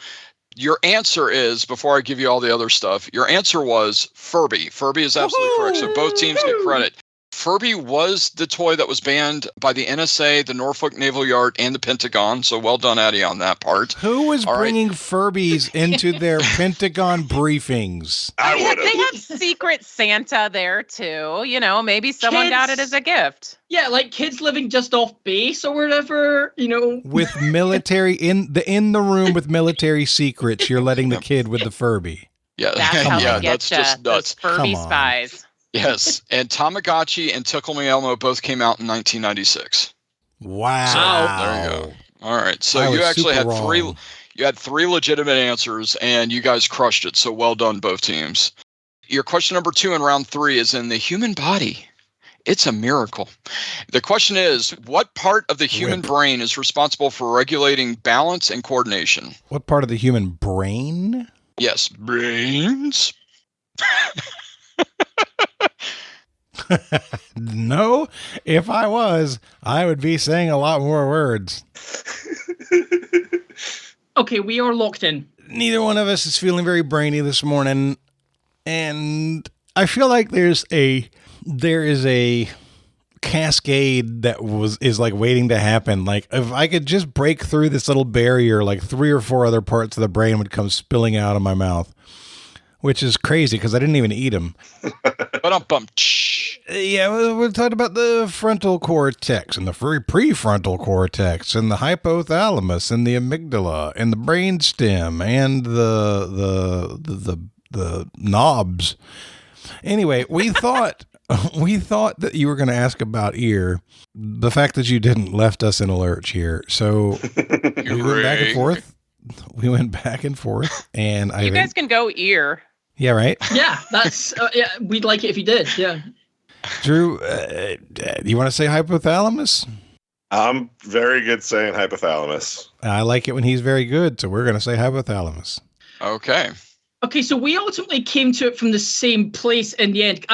your answer is, before I give you all the other stuff, your answer was Furby. Furby is absolutely correct, so both teams get credit. Furby was the toy that was banned by the NSA, the Norfolk Naval Yard, and the Pentagon, so well done, Addy, on that part. Who was bringing Furbies into their Pentagon briefings? They have Secret Santa there, too. You know, maybe someone got it as a gift. Yeah, like kids living just off base or whatever, you know. With military, in the room with military secrets, you're letting the kid with the Furby. Yeah, that's how they get that's just nuts. Those Furby spies. Yes, and Tamagotchi and Tickle Me Elmo both came out in 1996. Wow. So, there you go. All right, so you actually had three. You had three legitimate answers, and you guys crushed it. So well done, both teams. Your question number 2 in round 3 is in the human body. It's a miracle. The question is, what part of the human brain is responsible for regulating balance and coordination? What part of the human brain? Yes, brains. No, if I was, I would be saying a lot more words. Okay, we are locked in. Neither one of us is feeling very brainy this morning, and I feel like there is a cascade that is like waiting to happen. Like if I could just break through this little barrier, like 3 or 4 other parts of the brain would come spilling out of my mouth, which is crazy because I didn't even eat them. Yeah, we're talking about the frontal cortex and the prefrontal cortex and the hypothalamus and the amygdala and the brainstem and the knobs. Anyway, we thought that you were going to ask about ear. The fact that you didn't left us in a lurch here. So we went back and forth. And you guys can go ear. Yeah, right? Yeah, that's we'd like it if you did. Yeah. Drew, you want to say hypothalamus? I'm very good saying hypothalamus. I like it when he's very good, so we're going to say hypothalamus. Okay. Okay, so we ultimately came to it from the same place in the end.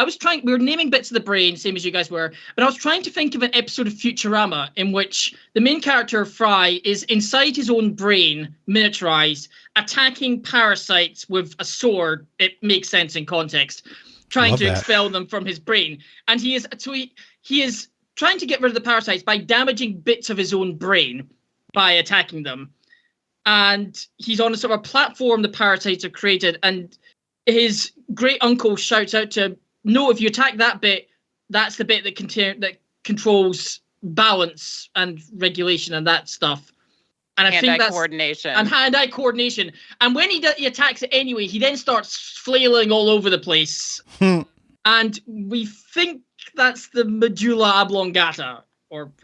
We were naming bits of the brain, same as you guys were, but I was trying to think of an episode of Futurama in which the main character, Fry, is inside his own brain, miniaturized, attacking parasites with a sword. It makes sense in context. Trying to expel them from his brain. And he is trying to get rid of the parasites by damaging bits of his own brain by attacking them. And he's on a sort of platform the parasites are created, and his great uncle shouts out to him, no, if you attack that bit, that's the bit that controls balance and regulation and that stuff. And I think that's coordination. And hand-eye coordination. And when he attacks it anyway, he then starts flailing all over the place. And we think that's the medulla oblongata.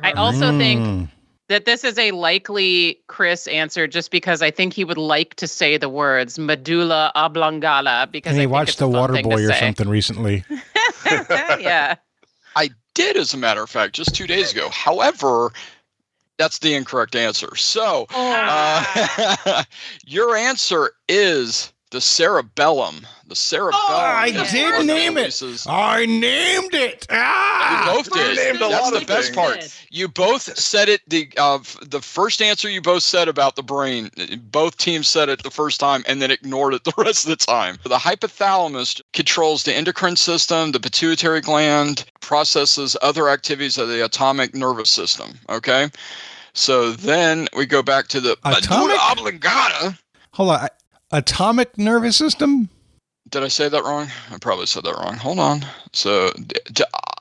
I also think that this is a likely Chris answer, just because I think he would like to say the words medulla oblongata, because he watched The Waterboy or something recently. Yeah. I did, as a matter of fact, just 2 days ago. However, that's the incorrect answer. So your answer is the cerebellum. The cerebellum. Oh, I did name it. I named it. You both did. That's the best part. You both said it. The first answer you both said about the brain, both teams said it the first time and then ignored it the rest of the time. The hypothalamus controls the endocrine system, the pituitary gland, processes other activities of the autonomic nervous system. Okay? So then we go back to the medulla oblongata. Hold on. Atomic nervous system? Did I say that wrong? I probably said that wrong. Hold on. So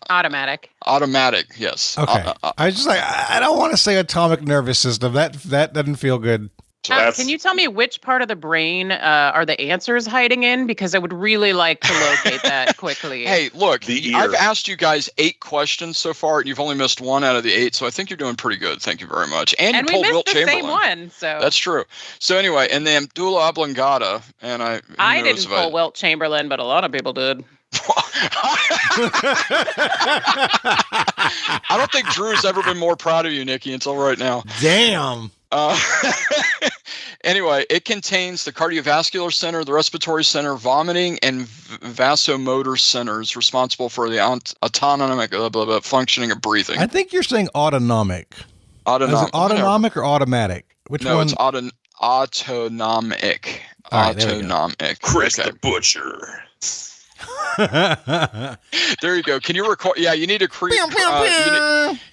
automatic. Automatic, yes. Okay. I was just like, I don't want to say atomic nervous system. That doesn't feel good. So Can you tell me which part of the brain are the answers hiding in? Because I would really like to locate that quickly. Hey, look, The I've ear. asked you guys 8 questions so far, and you've only missed 1 out of the 8, so I think you're doing pretty good. Thank you very much. And you we pulled missed Wilt the Chamberlain. same one. So That's true. So anyway, and the Abdullah Oblongata, and I who knows didn't if pull Wilt Chamberlain, but a lot of people did. I don't think Drew's ever been more proud of you, Nikki, until right now. Damn. Anyway, it contains the cardiovascular center, the respiratory center, vomiting, and vasomotor centers responsible for the autonomic functioning of breathing. I think you're saying autonomic. Is it autonomic or automatic? Which no, one? it's autonomic. All right, there we go. Autonomic. Chris Okay. the Butcher. There you go. Can you record? Yeah, you need to create.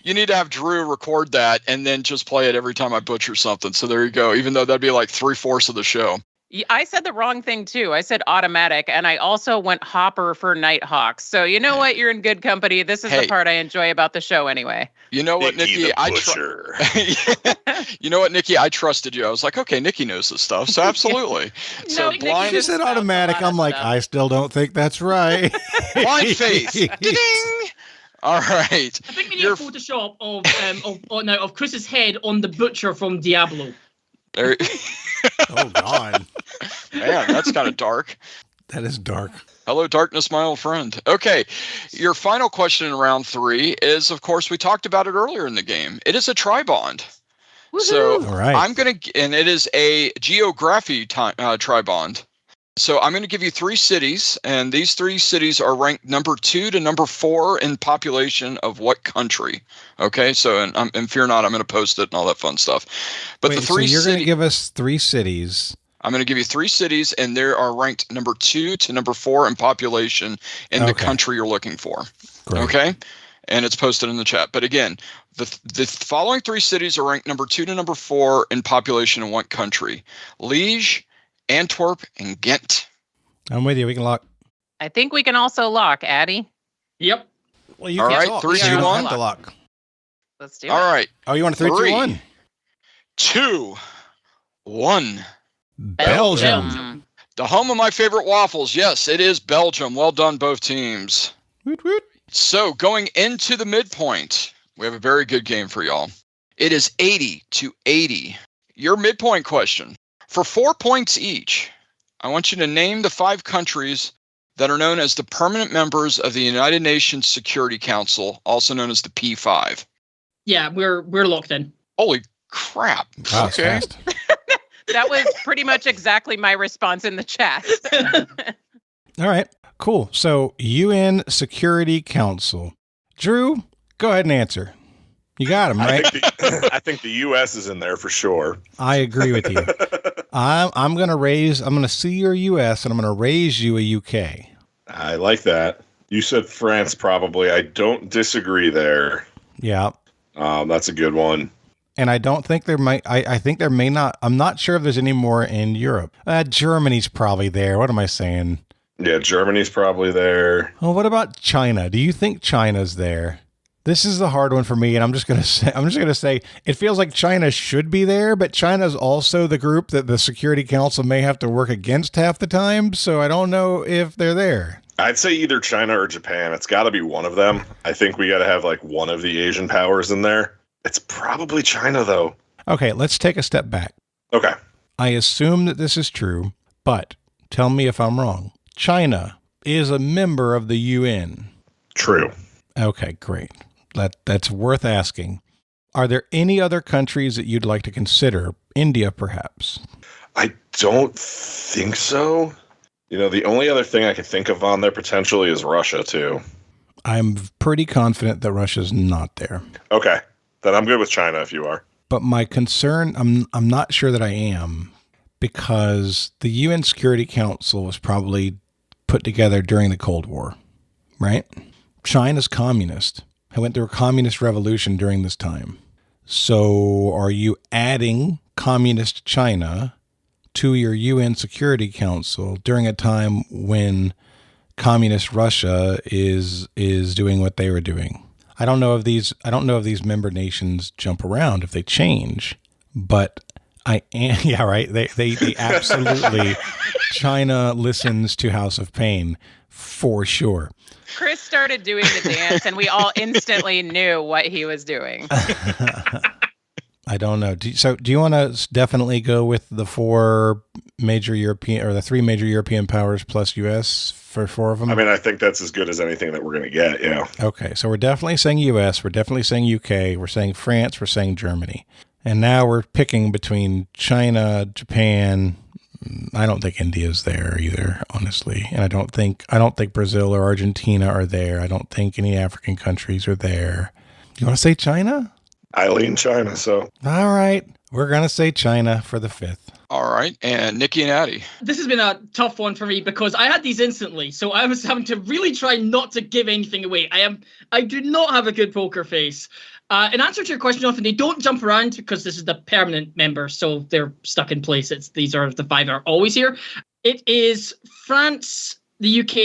You need to have Drew record that and then just play it every time I butcher something. So there you go. Even though that'd be like 3/4 of the show. I said the wrong thing too. I said automatic, and I also went hopper for Nighthawks. So you know what? You're in good company. This is the part I enjoy about the show anyway. You know what, Nikki? You know what, Nikki? I trusted you. I was like, okay, Nikki knows this stuff, so absolutely. So blind. She said automatic. I'm like, I still don't think that's right. Blind faith. Ding. All right. I think we need a Photoshop of Chris's head on the butcher from Diablo. There. Oh God. Man, that's kind of dark. That is dark. Hello, darkness, my old friend. Okay, your final question in round 3 is, of course, we talked about it earlier in the game. It is a tri-bond. So all right. and it is a geography tri-bond. So I'm going to give you 3 cities, and these 3 cities are ranked number 2 to number 4 in population of what country? Okay, so and fear not, I'm going to post it and all that fun stuff. But the 3 so you're going to give us 3 cities. I'm going to give you 3 cities, and they are ranked number 2 to number 4 in population in the country you're looking for. Great. Okay, and it's posted in the chat. But again, the following 3 cities are ranked number 2 to number 4 in population in what country? Liège, Antwerp, and Ghent. I'm with you. We can lock. I think we can also lock, Addy. Yep. Well, you all can right, talk. 3, You 2, don't 1. have to lock. Let's do it. All right. Oh, you want a 3, 2, 1? 2, 1. Belgium. The home of my favorite waffles. Yes, it is Belgium. Well done, both teams. Woot, woot. So going into the midpoint, we have a very good game for y'all. It is 80-80. Your midpoint question. For 4 points each, I want you to name the 5 countries that are known as the permanent members of the United Nations Security Council, also known as the P5. Yeah, we're locked in. Holy crap. Wow, Okay. fast. That was pretty much exactly my response in the chat. All right, cool. So UN Security Council. Drew, go ahead and answer. You got him, right? I think the U.S. is in there for sure. I agree with you. I'm going to see your U.S. and I'm going to raise you a U.K. I like that. You said France probably. I don't disagree there. Yeah. That's a good one. And I don't think there might, I think there may not, I'm not sure if there's any more in Europe. Germany's probably there. What am I saying? Yeah, Germany's probably there. Oh, what about China? Do you think China's there? This is the hard one for me, and I'm just gonna say it feels like China should be there, but China's also the group that the Security Council may have to work against half the time, so I don't know if they're there. I'd say either China or Japan. It's got to be one of them. I think we got to have like one of the Asian powers in there. It's probably China, though. Okay, let's take a step back. Okay. I assume that this is true, but tell me if I'm wrong. China is a member of the UN. True. Okay, great. That's worth asking. Are there any other countries that you'd like to consider? India, perhaps? I don't think so. You know, the only other thing I can think of on there potentially is Russia, too. I'm pretty confident that Russia's not there. Okay. Then I'm good with China if you are. But my concern, I'm not sure that I am, because the UN Security Council was probably put together during the Cold War, right? China's communist. I went through a communist revolution during this time. So are you adding communist China to your UN Security Council during a time when communist Russia is doing what they were doing? I don't know if these member nations jump around, if they change, but I am. Yeah, right. They absolutely. China listens to House of Pain for sure. Chris started doing the dance, and we all instantly knew what he was doing. I don't know. Do you want to definitely go with the the three major European powers plus U.S. for 4 of them? I mean, I think that's as good as anything that we're going to get. Yeah. Okay, so we're definitely saying U.S. We're definitely saying U.K. We're saying France. We're saying Germany, and now we're picking between China, Japan. I don't think India's there either, honestly, and I don't think Brazil or Argentina are there. I don't think any African countries are there. You want to say China? I lean China, so. All right. We're going to say China for the 5th. All right. And Nikki and Addy. This has been a tough one for me because I had these instantly. So I was having to really try not to give anything away. I do not have a good poker face. In answer to your question, Jonathan, they don't jump around because this is the permanent member. So they're stuck in place. These are the 5 that are always here. It is France, the UK,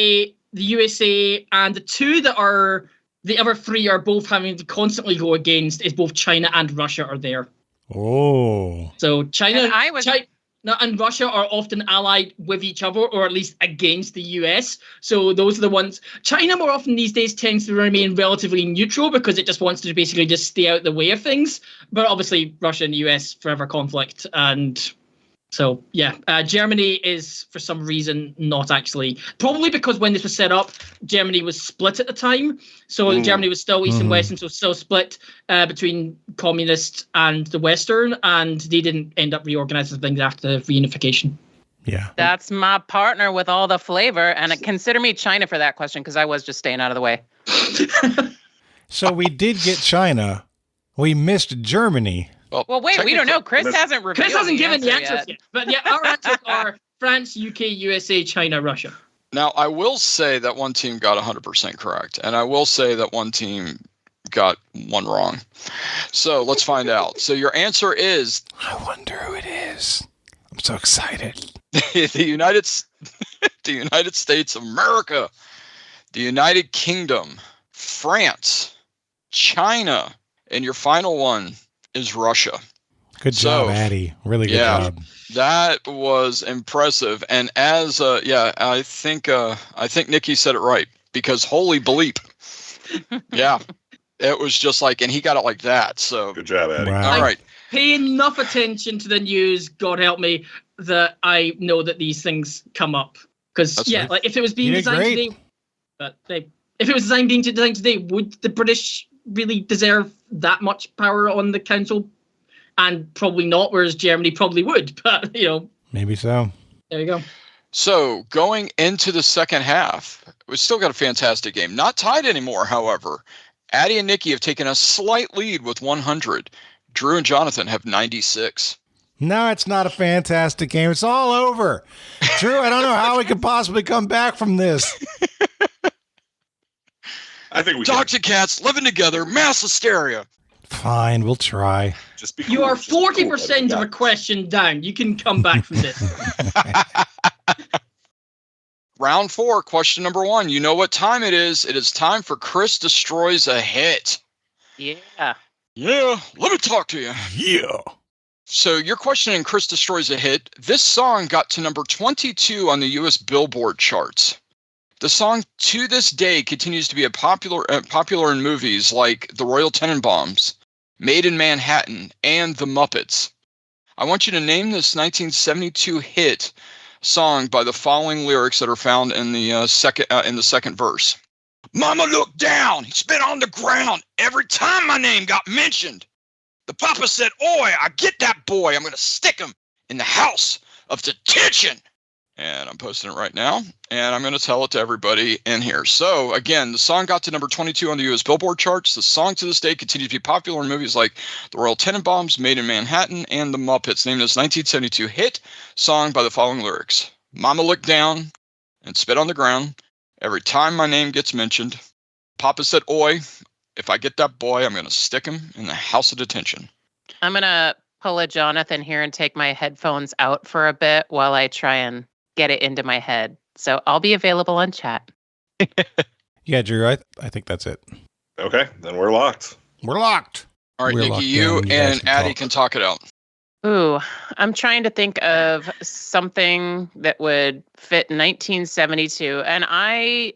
the USA, and the 2 that are... The other 3 are both having to constantly go against is both China and Russia are there. Oh. So China and Russia are often allied with each other, or at least against the US. So those are the ones. China more often these days tends to remain relatively neutral because it just wants to basically just stay out the way of things. But obviously Russia and the US forever conflict. And so, yeah, Germany is, for some reason, not actually. Probably because when this was set up, Germany was split at the time. So Germany was still East and West, and so still split between communist and the Western. And they didn't end up reorganizing things after the reunification. Yeah. That's my partner with all the flavor. And consider me China for that question, because I was just staying out of the way. So we did get China. We missed Germany. Well, wait, we don't know. Chris hasn't revealed. Chris hasn't given the answer answers yet. But yeah, our answers are France, UK, USA, China, Russia. Now, I will say that one team got 100% correct, and I will say that one team got 1 wrong. So let's find out. So your answer is... I wonder who it is. I'm so excited. the United States of America, the United Kingdom, France, China, and your final one is Russia. Good job, Addy. Really good job. That was impressive. And as I think Nikki said it right, because holy bleep. Yeah. It was just like, and he got it like that. So good job, Addy. Wow. All right. Pay enough attention to the news, God help me, that I know that these things come up. Because like if it was being designed today, if it was being designed today, would the British really deserve that much power on the council? And probably not, whereas Germany probably would. But, maybe so. There you go. So going into the second half, we still got a fantastic game. Not tied anymore, however. Addy and Nikki have taken a slight lead with 100. Drew and Jonathan have 96. No, it's not a fantastic game. It's all over. Drew, I don't know how we could possibly come back from this. I think we dogs and cats living together, mass hysteria. Fine, we'll try. Just be cool. You are 40% of a question down. You can come back from this. Round 4, question number 1. You know what time it is. It is time for Chris Destroys a Hit. Yeah. Yeah, let me talk to you. Yeah. So your question in Chris Destroys a Hit, this song got to number 22 on the U.S. Billboard charts. The song to this day continues to be popular in movies like The Royal Tenenbaums, Made in Manhattan, and The Muppets. I want you to name this 1972 hit song by the following lyrics that are found in the second verse. Mama looked down, he spit on the ground every time my name got mentioned. The papa said, "Oi, I get that boy. I'm going to stick him in the house of detention." And I'm posting it right now, and I'm going to tell it to everybody in here. So, again, the song got to number 22 on the U.S. Billboard charts. The song to this day continues to be popular in movies like The Royal Tenenbaums, Made in Manhattan, and The Muppets. Named as 1972 hit song by the following lyrics. Mama looked down and spit on the ground every time my name gets mentioned. Papa said, "Oi, if I get that boy, I'm going to stick him in the house of detention." I'm going to pull a Jonathan here and take my headphones out for a bit while I try and get it into my head. So I'll be available on chat. Yeah, Drew, I think that's it. Okay, then we're locked. We're locked. All right, We're Nikki, locked you in. and guys Addy can talk it out. Ooh, I'm trying to think of something that would fit 1972, and I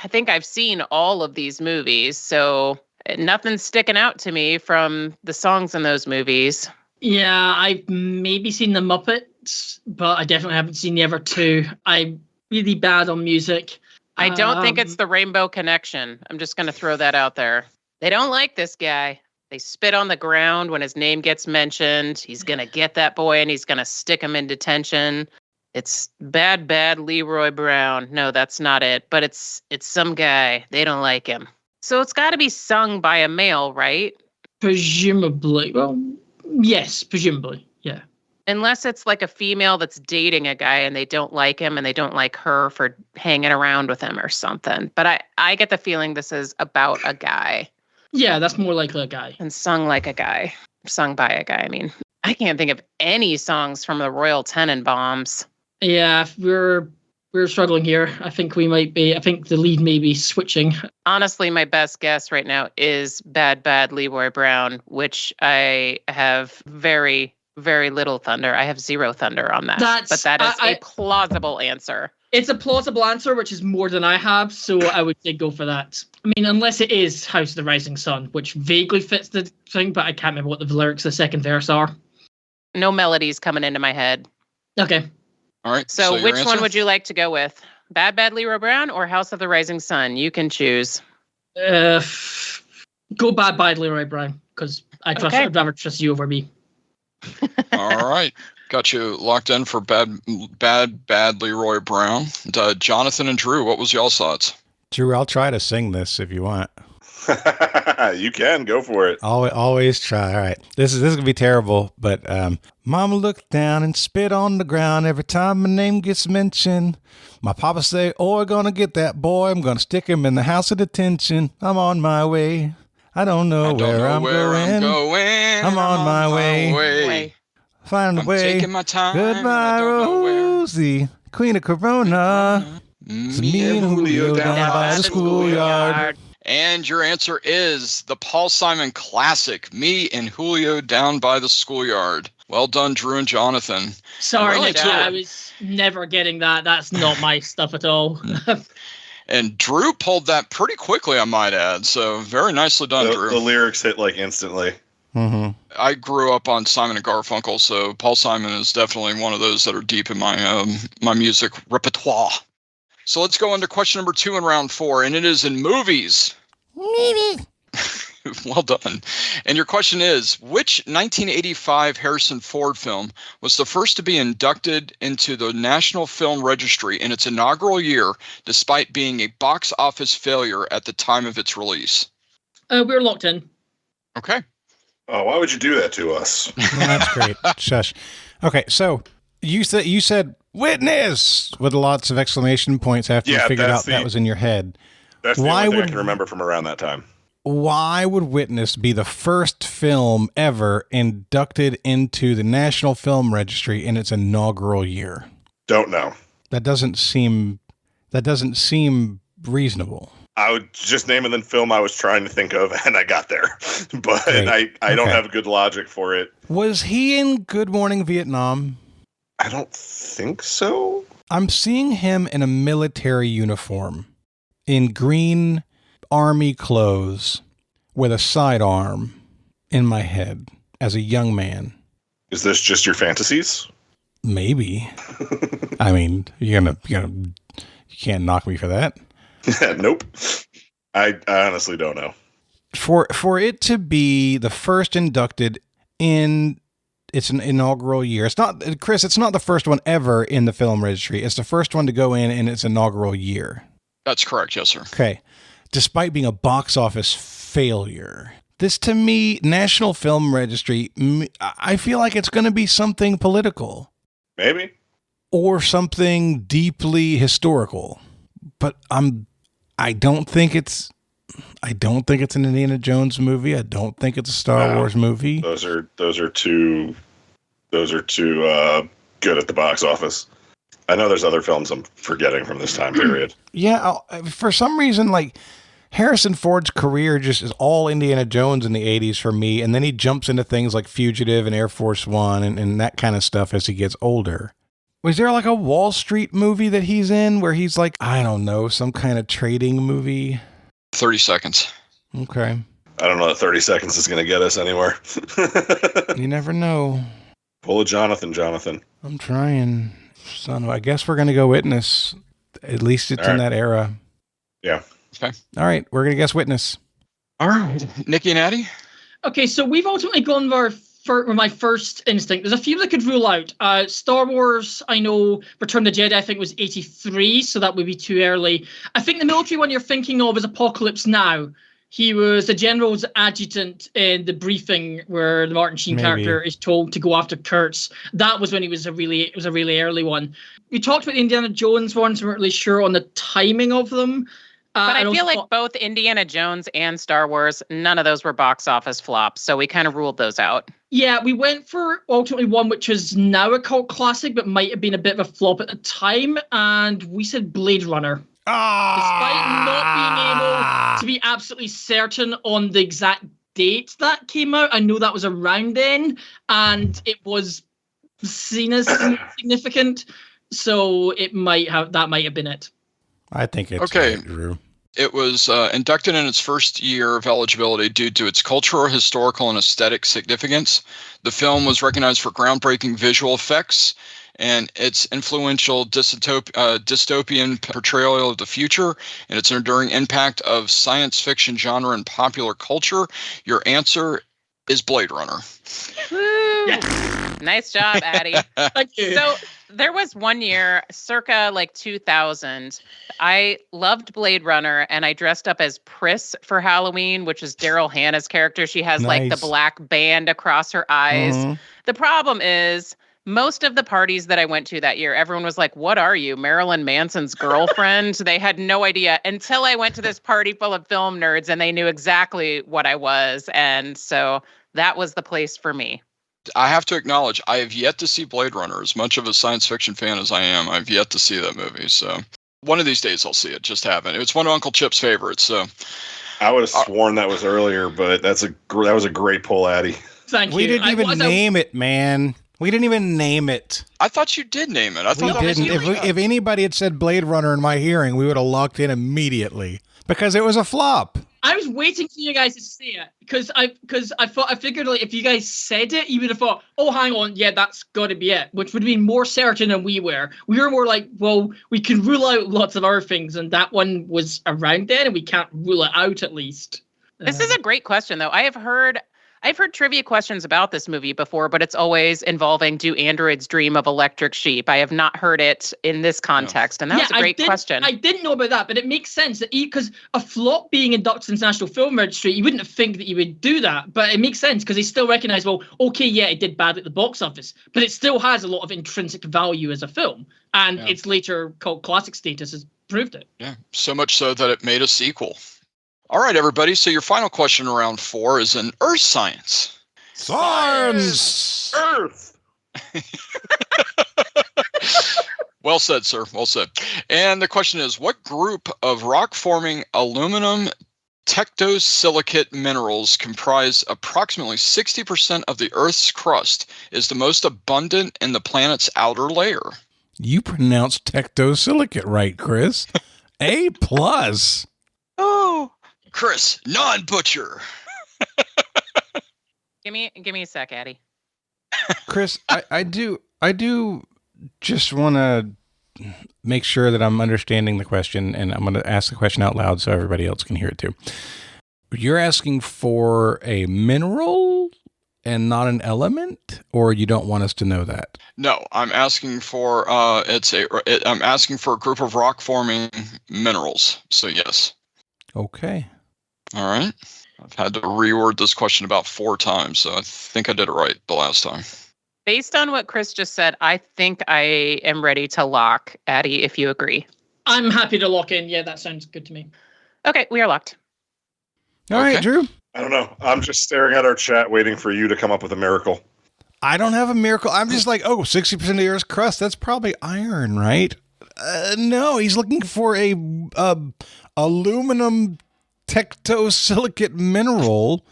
think I've seen all of these movies, so nothing's sticking out to me from the songs in those movies. Yeah, I've maybe seen the Muppets, but I definitely haven't seen the other two. I'm really bad on music. I don't think it's the Rainbow Connection. I'm just going to throw that out there. They don't like this guy. They spit on the ground when his name gets mentioned. He's going to get that boy and he's going to stick him in detention. It's bad Leroy Brown. No, that's not it. But it's some guy. They don't like him. So it's got to be sung by a male, right? Presumably. Well, yes, presumably. Yeah. Unless it's like a female that's dating a guy and they don't like him and they don't like her for hanging around with him or something. But I get the feeling this is about a guy. Yeah, that's more likely a guy. And sung like a guy. Sung by a guy. I mean, I can't think of any songs from the Royal Tenenbaums. Yeah, we're struggling here. I think the lead may be switching. Honestly, my best guess right now is Bad Leroy Brown, which I have very, very little thunder. I have zero thunder on that. But that is a plausible answer. It's a plausible answer, which is more than I have, so I would say go for that. I mean, unless it is House of the Rising Sun, which vaguely fits the thing, but I can't remember what the lyrics of the second verse are. No melodies coming into my head. Okay. All right. So which one would you like to go with? Bad Leroy Brown or House of the Rising Sun? You can choose. Go Bad Leroy Brown, because I'd rather trust you over me. All right. Got you locked in for bad Leroy Brown. Jonathan and Drew, what was y'all's thoughts? Drew, I'll try to sing this if you want. You can go for it. Always try. All right. This is gonna be terrible, but Mama looked down and spit on the ground every time my name gets mentioned. My papa say, "Oh, we're gonna get that boy. I'm gonna stick him in the house of detention. I'm on my way. I don't know where I'm going. I'm on my way. Find a way. Taking my time. Goodbye, Rosie, Queen of Corona. It's me and Julio down by the schoolyard." And your answer is the Paul Simon classic, Me and Julio Down by the Schoolyard. Well done, Drew and Jonathan. Sorry, Nikki, I was never getting that. That's not my stuff at all. And Drew pulled that pretty quickly, I might add. So very nicely done, Drew. The lyrics hit like instantly. Mm-hmm. I grew up on Simon and Garfunkel, so Paul Simon is definitely one of those that are deep in my my music repertoire. So let's go into question number 2 in round 4, and it is in movies. Well done. And your question is, which 1985 Harrison Ford film was the first to be inducted into the National Film Registry in its inaugural year, despite being a box office failure at the time of its release? We're locked in. Okay. Oh, why would you do that to us? No, that's great. Shush. Okay, so you said witness with lots of exclamation points after you figured out that was in your head. That's the only thing I can remember from around that time. Why would Witness be the first film ever inducted into the National Film Registry in its inaugural year? Don't know. That doesn't seem reasonable. I would just name the film I was trying to think of, and I got there. But I don't have good logic for it. Was he in Good Morning Vietnam? I don't think so. I'm seeing him in a military uniform, in green army clothes, with a sidearm in my head as a young man. Is this just your fantasies? Maybe. I mean, you can't knock me for that. Nope. I honestly don't know. For it to be the first inducted in its an inaugural year, it's not, Chris, it's not the first one ever in the film registry. It's the first one to go in its inaugural year. That's correct, yes, sir. Okay. Despite being a box office failure. This, to me, National Film Registry, I feel like it's going to be something political. Maybe. Or something deeply historical. But I don't think it's an Indiana Jones movie. I don't think it's a Star Wars movie. Those are too good at the box office. I know there's other films I'm forgetting from this time period. Yeah, for some reason, like Harrison Ford's career just is all Indiana Jones in the 80s for me, and then he jumps into things like Fugitive and Air Force One and that kind of stuff as he gets older. Was there like a Wall Street movie that he's in where he's like, I don't know, some kind of trading movie? 30 seconds. Okay. I don't know that 30 seconds is going to get us anywhere. You never know. Pull a Jonathan. I'm trying. Son, I guess we're going to go Witness. At least it's in that era. Yeah. Okay. All right. We're going to guess Witness. All right. Nikki and Addy? Okay, so we've ultimately gone with my first instinct. There's a few that could rule out. Star Wars, I know Return of the Jedi, I think was 83, so that would be too early. I think the military one you're thinking of is Apocalypse Now. He was the general's adjutant in the briefing where the Martin Sheen character is told to go after Kurtz. That was when it was a really early one. We talked about the Indiana Jones ones. We weren't really sure on the timing of them. But I feel like both Indiana Jones and Star Wars, none of those were box office flops. So we kind of ruled those out. Yeah, we went for ultimately one which is now a cult classic, but might have been a bit of a flop at the time. And we said Blade Runner. Despite not being able to be absolutely certain on the exact date that came out, I know that was around then, and it was seen as significant. So that might have been it. I think it's okay. Right, Drew. It was inducted in its first year of eligibility due to its cultural, historical, and aesthetic significance. The film was recognized for groundbreaking visual effects and its influential dystopian portrayal of the future and its enduring impact of science fiction genre and popular culture. Your answer is Blade Runner. Woo! Yes. Nice job, Addy. Thank you. So there was one year, circa like 2000, I loved Blade Runner, and I dressed up as Pris for Halloween, which is Daryl Hannah's character. She has like the black band across her eyes. Mm-hmm. The problem is, most of the parties that I went to that year, everyone was like, what are you, Marilyn Manson's girlfriend? They had no idea until I went to this party full of film nerds and they knew exactly what I was. And so that was the place for me. I have to acknowledge, I have yet to see Blade Runner. As much of a science fiction fan as I am, I've yet to see that movie. So one of these days I'll see it. Just haven't. It's one of Uncle Chip's favorites. So I would have sworn that was earlier, but that was a great pull, Addy. Thank you. We didn't even name it, man. We didn't even name it. I thought you did name it. I thought we didn't. If anybody had said Blade Runner in my hearing, we would have locked in immediately because it was a flop. I was waiting for you guys to say it because I figured like if you guys said it, you would have thought, oh, hang on, yeah, that's got to be it, which would have been more certain than we were. We were more like, well, we can rule out lots of other things, and that one was around then, and we can't rule it out at least. This is a great question, though. I've heard trivia questions about this movie before, but it's always involving do androids dream of electric sheep? I have not heard it in this context, and that was a great question. I didn't know about that, but it makes sense that because a flop being inducted into the National Film Registry, you wouldn't think that you would do that, but it makes sense because they still recognize, well, okay, yeah, it did bad at the box office, but it still has a lot of intrinsic value as a film, and its later cult classic status has proved it. Yeah, so much so that it made a sequel. All right, everybody. So your final question in round 4 is in Earth Science. Science! Earth! Well said, sir. Well said. And the question is, what group of rock-forming aluminum tectosilicate minerals comprise approximately 60% of the Earth's crust is the most abundant in the planet's outer layer? You pronounced tectosilicate right, Chris. A+. Oh, Chris, non-butcher. Give me a sec, Addy. Chris, I do just want to make sure that I'm understanding the question, and I'm going to ask the question out loud so everybody else can hear it too. You're asking for a mineral and not an element, or you don't want us to know that? No, I'm asking for I'm asking for a group of rock-forming minerals. So yes. Okay. All right. I've had to reword this question about 4 times, so I think I did it right the last time. Based on what Chris just said, I think I am ready to lock, Addy, if you agree. I'm happy to lock in. Yeah, that sounds good to me. Okay, we are locked. All right, Drew. I don't know. I'm just staring at our chat waiting for you to come up with a miracle. I don't have a miracle. I'm just like, 60% of the Earth's crust, that's probably iron, right? No, he's looking for a aluminum tectosilicate mineral,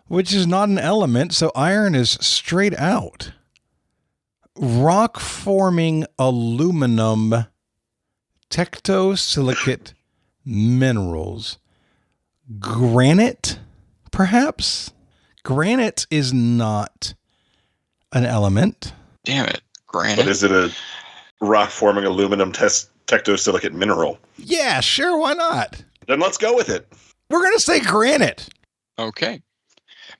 which is not an element, so iron is straight out. Rock-forming aluminum tectosilicate minerals. Granite, perhaps? Granite is not an element. Damn it, granite. But is it a rock-forming aluminum tectosilicate mineral? Yeah, sure, why not? Then let's go with it. We're going to say granite. Okay.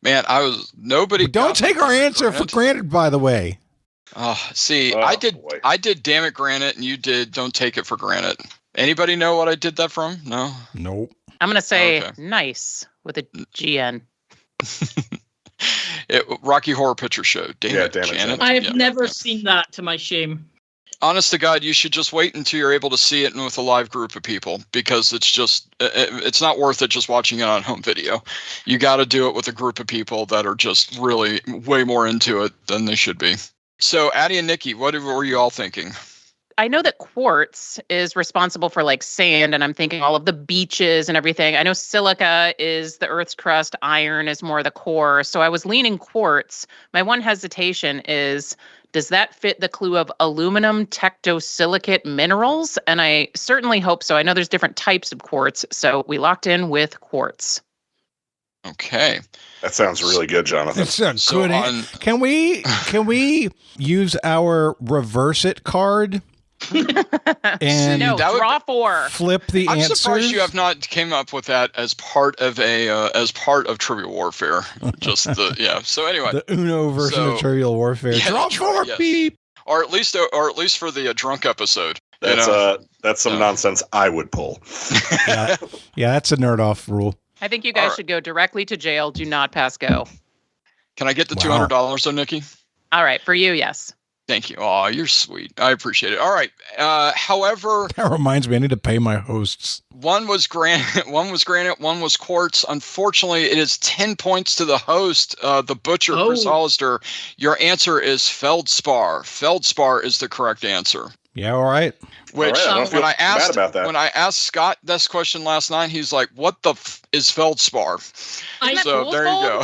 Man, nobody. Don't take our answer for granted, by the way. See, I did damn it granite, and you did don't take it for granted. Anybody know what I did that from? No? Nope. I'm going to say nice with a GN. Rocky Horror Picture Show. Damn it, Janet. I have never seen that, to my shame. Honest to God, you should just wait until you're able to see it with a live group of people, because it's not worth it just watching it on home video. You got to do it with a group of people that are just really way more into it than they should be. So, Addy and Nikki, what were you all thinking? I know that quartz is responsible for like sand, and I'm thinking all of the beaches and everything. I know silica is the Earth's crust, iron is more the core. So I was leaning quartz. My one hesitation is, does that fit the clue of aluminum tectosilicate minerals? And I certainly hope so. I know there's different types of quartz, so we locked in with quartz. Okay. That sounds really good, Jonathan. It's a good. Can we use our reverse it card? And draw 4. Flip the I'm answers. surprised you have not came up with that as part of Trivial Warfare. Just So anyway, the Uno version of Trivial Warfare. Yeah, Draw 4, beep. Or at least for the drunk episode. That's some nonsense I would pull. Yeah, that's a nerd off rule. I think you guys should go directly to jail. Do not pass go. Can I get the $200 though, Nikki? All right, for you, yes. Thank you. Oh, you're sweet. I appreciate it. All right. However, that reminds me, I need to pay my hosts. One was granite, one was quartz. Unfortunately, it is 10 points to the host, the butcher, Chris Hollister. Your answer is feldspar. Feldspar is the correct answer. Yeah, all right. Which when I asked Scott this question last night, he's like, "What the is feldspar?" So there you go.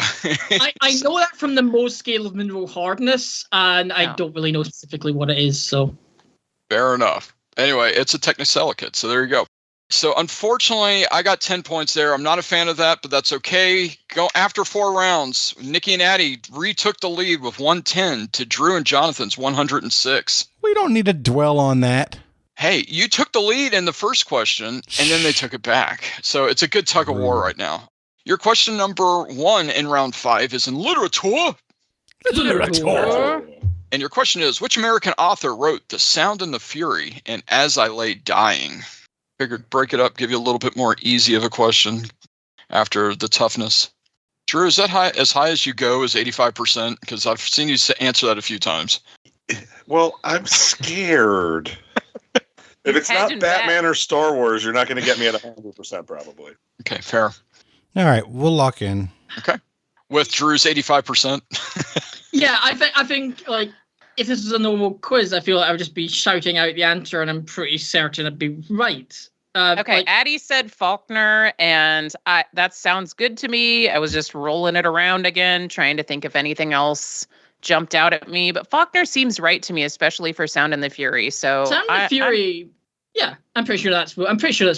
I know that from the Mohs scale of mineral hardness, and I don't really know specifically what it is. So fair enough. Anyway, it's a technosilicate. So there you go. So unfortunately, I got 10 points there. I'm not a fan of that, but that's okay. Go after 4 rounds. Nikki and Addy retook the lead with 110 to Drew and Jonathan's 106. We don't need to dwell on that. Hey, you took the lead in the first question, and then they took it back. So it's a good tug of war right now. Your question number 1 in round 5 is in literature. And your question is, which American author wrote The Sound and the Fury and As I Lay Dying? Figured break it up, give you a little bit more easy of a question after the toughness. Drew, is that as high as you go is 85%? Because I've seen you answer that a few times. Well, I'm scared. If it's not Batman or Star Wars, you're not going to get me at 100% probably. Okay, fair. All right, we'll lock in. Okay. With Drew's 85%? Yeah, I think like if this was a normal quiz, I feel like I would just be shouting out the answer, and I'm pretty certain I'd be right. Okay, Addy said Faulkner, and that sounds good to me. I was just rolling it around again, trying to think if anything else jumped out at me. But Faulkner seems right to me, especially for Sound and the Fury. So Sound and the Fury, I'm pretty sure that's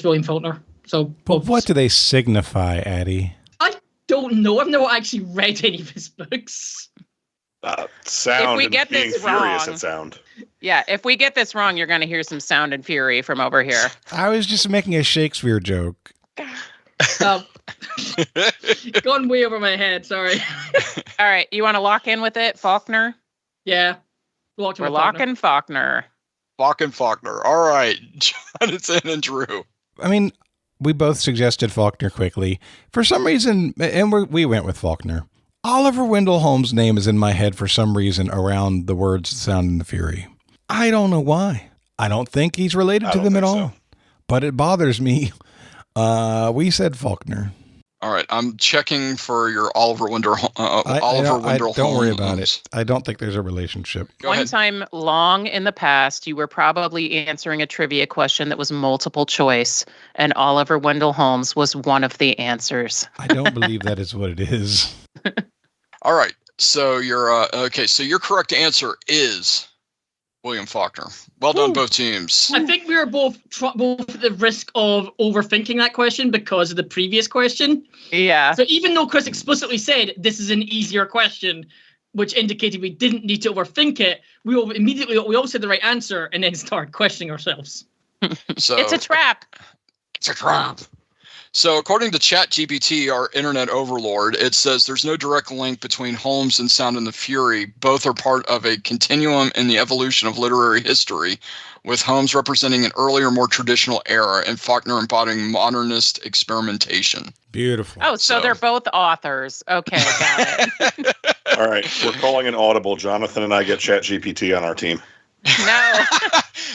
William Faulkner. So, but what do they signify, Addy? I don't know. I've never actually read any of his books. Sound if we and get being this furious wrong, at sound. Yeah, if we get this wrong, you're going to hear some Sound and Fury from over here. I was just making a Shakespeare joke. Gone way over my head, sorry. All right, you want to lock in with it, Faulkner? Yeah. We're locking Faulkner. Locking Faulkner. All right, Jonathan and Drew. I mean, we both suggested Faulkner quickly. For some reason, and we went with Faulkner. Oliver Wendell Holmes' name is in my head for some reason around the words Sound and the Fury. I don't know why. I don't think he's related to them at all. But it bothers me. We said Faulkner. All right, I'm checking for your Oliver Wendell. Don't worry about it. I don't think there's a relationship. One time long in the past, you were probably answering a trivia question that was multiple choice, and Oliver Wendell Holmes was one of the answers. I don't believe that is what it is. All right, so your So your correct answer is William Faulkner. Well done, both teams. I think we were both at the risk of overthinking that question because of the previous question. Yeah. So even though Chris explicitly said this is an easier question, which indicated we didn't need to overthink it, we all said the right answer and then started questioning ourselves. So it's a trap. It's a trap. So according to ChatGPT, our internet overlord, it says there's no direct link between Holmes and Sound and the Fury. Both are part of a continuum in the evolution of literary history, with Holmes representing an earlier, more traditional era and Faulkner embodying modernist experimentation. Beautiful. Oh, so they're both authors. Okay, got it. All right, we're calling an audible. Jonathan and I get ChatGPT on our team. No.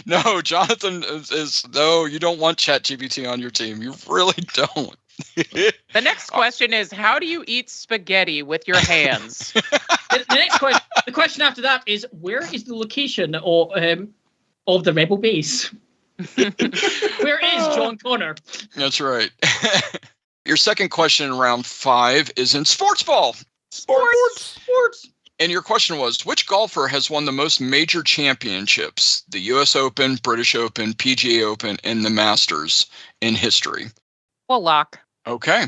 No, Jonathan is no, you don't want ChatGPT on your team. You really don't. The next question is, how do you eat spaghetti with your hands? The next question, the question after that is, where is the location of the rebel base? Where is John Connor? That's right. Your second question in round 5 is in sports ball. Sports. And your question was, which golfer has won the most major championships, the U.S. Open, British Open, PGA Open, and the Masters in history? Well, lock. Okay.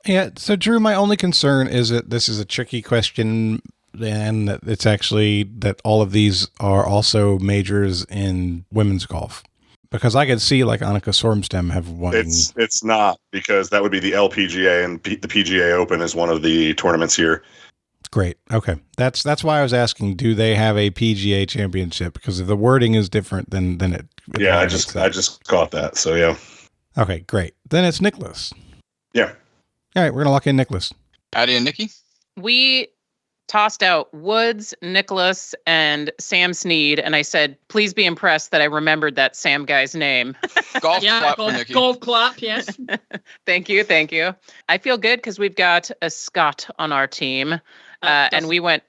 Yeah, so Drew, my only concern is that this is a tricky question and that it's actually that all of these are also majors in women's golf. Because I could see like Annika Sorenstam have won. It's not, because that would be the LPGA, and the PGA Open is one of the tournaments here. Great. Okay. That's why I was asking, do they have a PGA championship? Because if the wording is different than it. Yeah, I just caught that. So yeah. Okay, great. Then it's Nicholas. Yeah. All right, we're going to lock in Nicholas. Addie and Nikki? We tossed out Woods, Nicholas, and Sam Snead, and I said, please be impressed that I remembered that Sam guy's name. Golf clap for Nikki. Golf clap, yes. Thank you. I feel good because we've got a Scott on our team. And we went,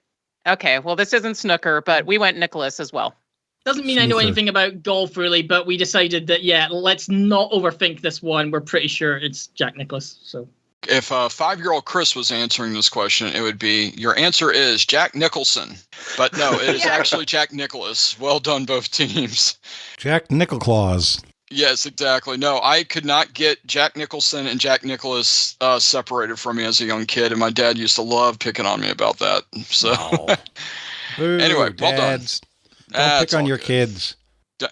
okay, well, this isn't snooker, but we went Nicholas as well. Doesn't mean I know anything about golf, really, but we decided that, let's not overthink this one. We're pretty sure it's Jack Nicklaus. So, if 5-year-old Chris was answering this question, it would be, your answer is Jack Nicholson. But no, it is actually Jack Nicklaus. Well done, both teams. Jack Nickelclaws. Yes, exactly. No, I could not get Jack Nicholson and Jack Nicklaus separated from me as a young kid, and my dad used to love picking on me about that. So, anyway, well done. Don't pick on your kids.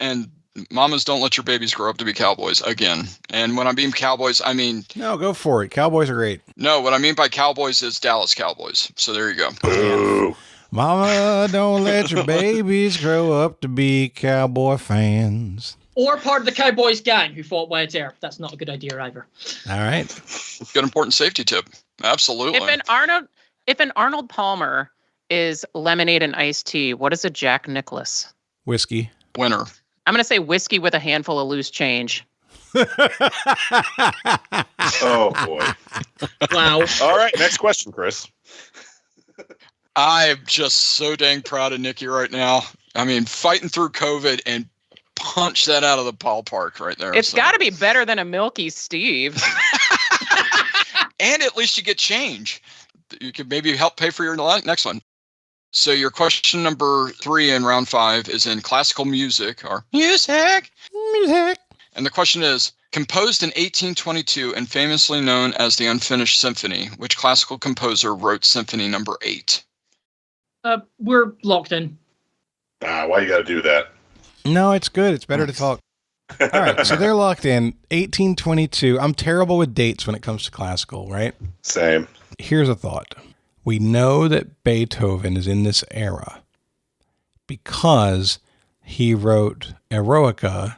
And mamas, don't let your babies grow up to be cowboys again. And when I mean cowboys, I mean... No, go for it. Cowboys are great. No, what I mean by cowboys is Dallas Cowboys. So there you go. Boo. Mama, don't let your babies grow up to be cowboy fans. Or part of the Cowboys gang who fought Wyatt Earp. That's not a good idea either. All right. Good important safety tip. Absolutely. If an Arnold Palmer is lemonade and iced tea, what is a Jack Nicklaus? Whiskey. Winner. I'm going to say whiskey with a handful of loose change. Oh, boy. Wow. All right, next question, Chris. I'm just so dang proud of Nikki right now. I mean, fighting through COVID and punch that out of the ballpark right there. It's got to be better than a Milky Steve. And at least you get change. You could maybe help pay for your next one. So your question number 3 in round 5 is in classical music or music. And the question is, composed in 1822 and famously known as the Unfinished Symphony, which classical composer wrote Symphony number 8? We're locked in. Why you got to do that? No, it's good. It's better to talk. All right, so they're locked in. 1822. I'm terrible with dates when it comes to classical, right? Same. Here's a thought. We know that Beethoven is in this era because he wrote Eroica,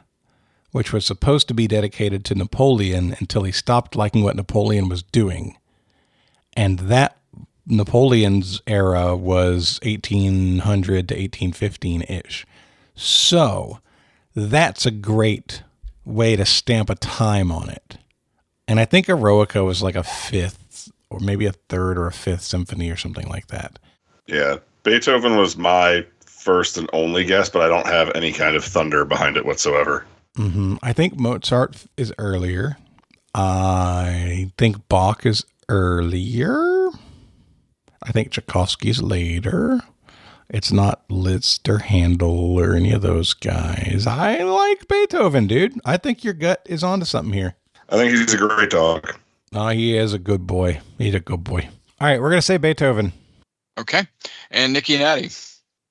which was supposed to be dedicated to Napoleon until he stopped liking what Napoleon was doing. And that Napoleon's era was 1800 to 1815-ish. So that's a great way to stamp a time on it. And I think Eroica was like a fifth or maybe a third or a fifth symphony or something like that. Yeah. Beethoven was my first and only guess, but I don't have any kind of thunder behind it whatsoever. I think Mozart is earlier. I think Bach is earlier. I think Tchaikovsky's later. It's not Liszt or Handel or any of those guys. I like Beethoven, dude. I think your gut is onto something here. I think he's a great dog. Oh, he is a good boy. He's a good boy. All right, we're going to say Beethoven. Okay. And Nikki and Addie.